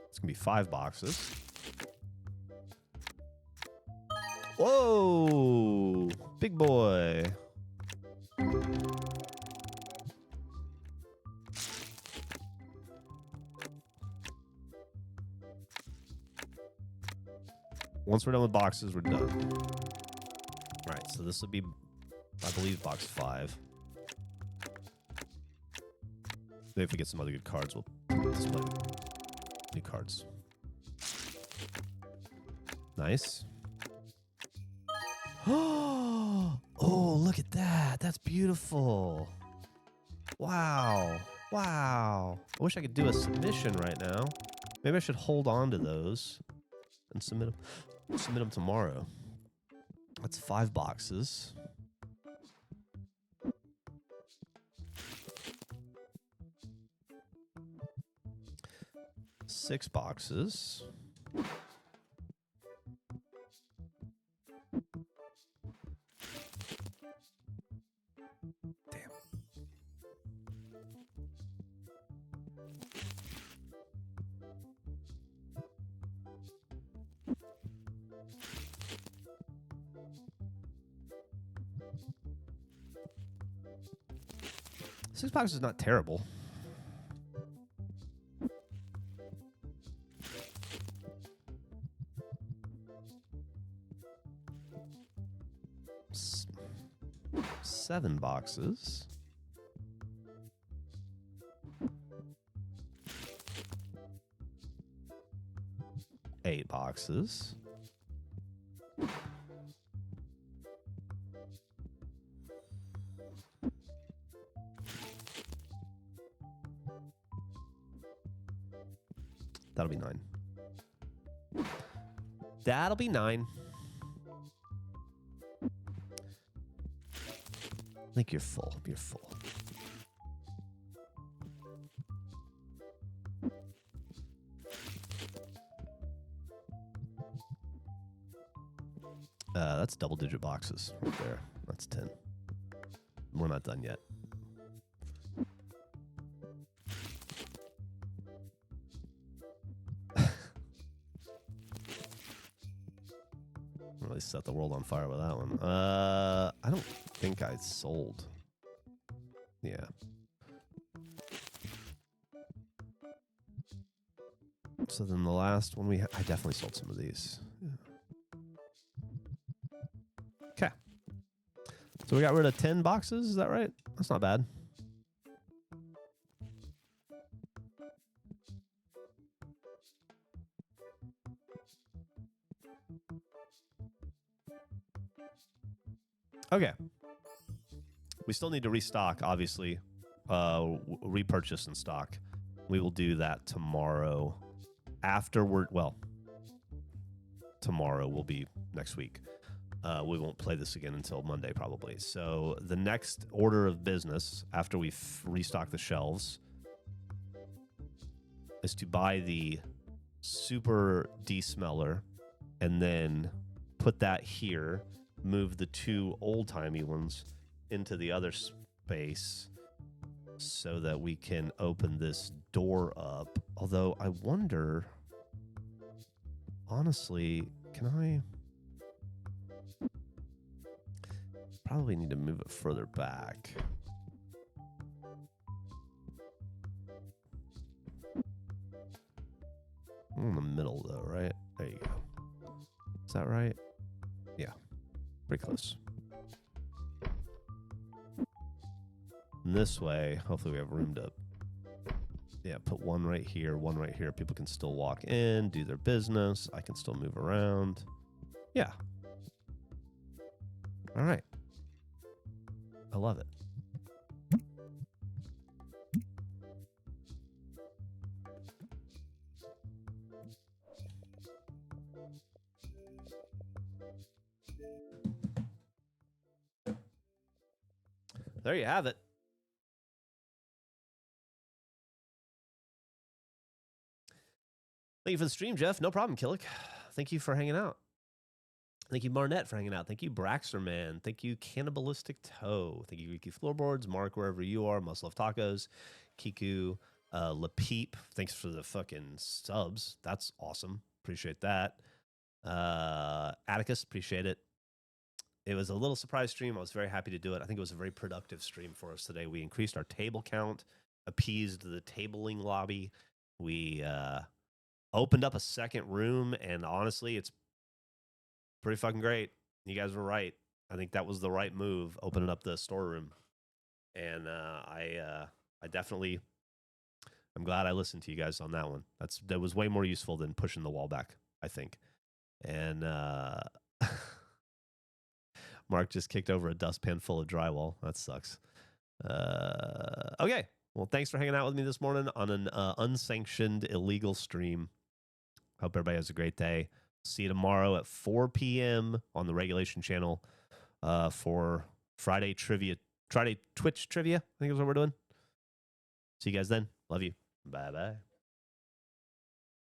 It's gonna be 5 boxes. Whoa, big boy. Once we're done with boxes, we're done. All right, so this will be, I believe, box 5. Maybe if we get some other good cards, we'll display new cards. Nice. Oh, look at that. That's beautiful. Wow. Wow. I wish I could do a submission right now. Maybe I should hold on to those and submit them tomorrow. That's 5 boxes. Six boxes. Damn. Six boxes is not terrible. Seven boxes. Eight boxes. That'll be 9. That'll be 9. I think you're full. You're full. That's double-digit boxes right there. That's 10. We're not done yet. Really set the world on fire with that one. I don't think I sold. Yeah. So then the last one I definitely sold some of these. Okay. So we got rid of 10 boxes. Is that right? That's not bad. Okay. We still need to restock, obviously. Repurchase and stock. We will do that tomorrow. Afterward, well, tomorrow will be next week. We won't play this again until Monday, probably. So the next order of business after we restock the shelves is to buy the super de-smeller and then put that here, move the 2 old-timey ones into the other space so that we can open this door up. Although I wonder, honestly, can I... Probably need to move it further back. In the middle, though, right? There you go. Is that right? Yeah. Pretty close. And this way, hopefully we have room to... Yeah, put one right here, one right here. People can still walk in, do their business. I can still move around. Yeah. All right. I love it. There you have it. Thank you for the stream, Geoff. No problem, Killick. Thank you for hanging out. Thank you, Marnette, for hanging out. Thank you, Braxerman. Thank you, Cannibalistic Toe. Thank you, Ricky Floorboards. Mark, wherever you are. Muscle of Tacos. Kiku. Lapeep. Thanks for the fucking subs. That's awesome. Appreciate that. Atticus, appreciate it. It was a little surprise stream. I was very happy to do it. I think it was a very productive stream for us today. We increased our table count, appeased the tabling lobby. We opened up a second room, and honestly, it's pretty fucking great. You guys were right. I think that was the right move, opening up the storeroom. And I definitely I'm glad I listened to you guys on that one. That was way more useful than pushing the wall back, I think. And Mark just kicked over a dustpan full of drywall. That sucks. Okay. Well, thanks for hanging out with me this morning on an unsanctioned illegal stream. Hope everybody has a great day. See you tomorrow at 4 p.m. on the Regulation channel for Friday Twitch trivia. I think is what we're doing. See you guys then. Love you. Bye-bye.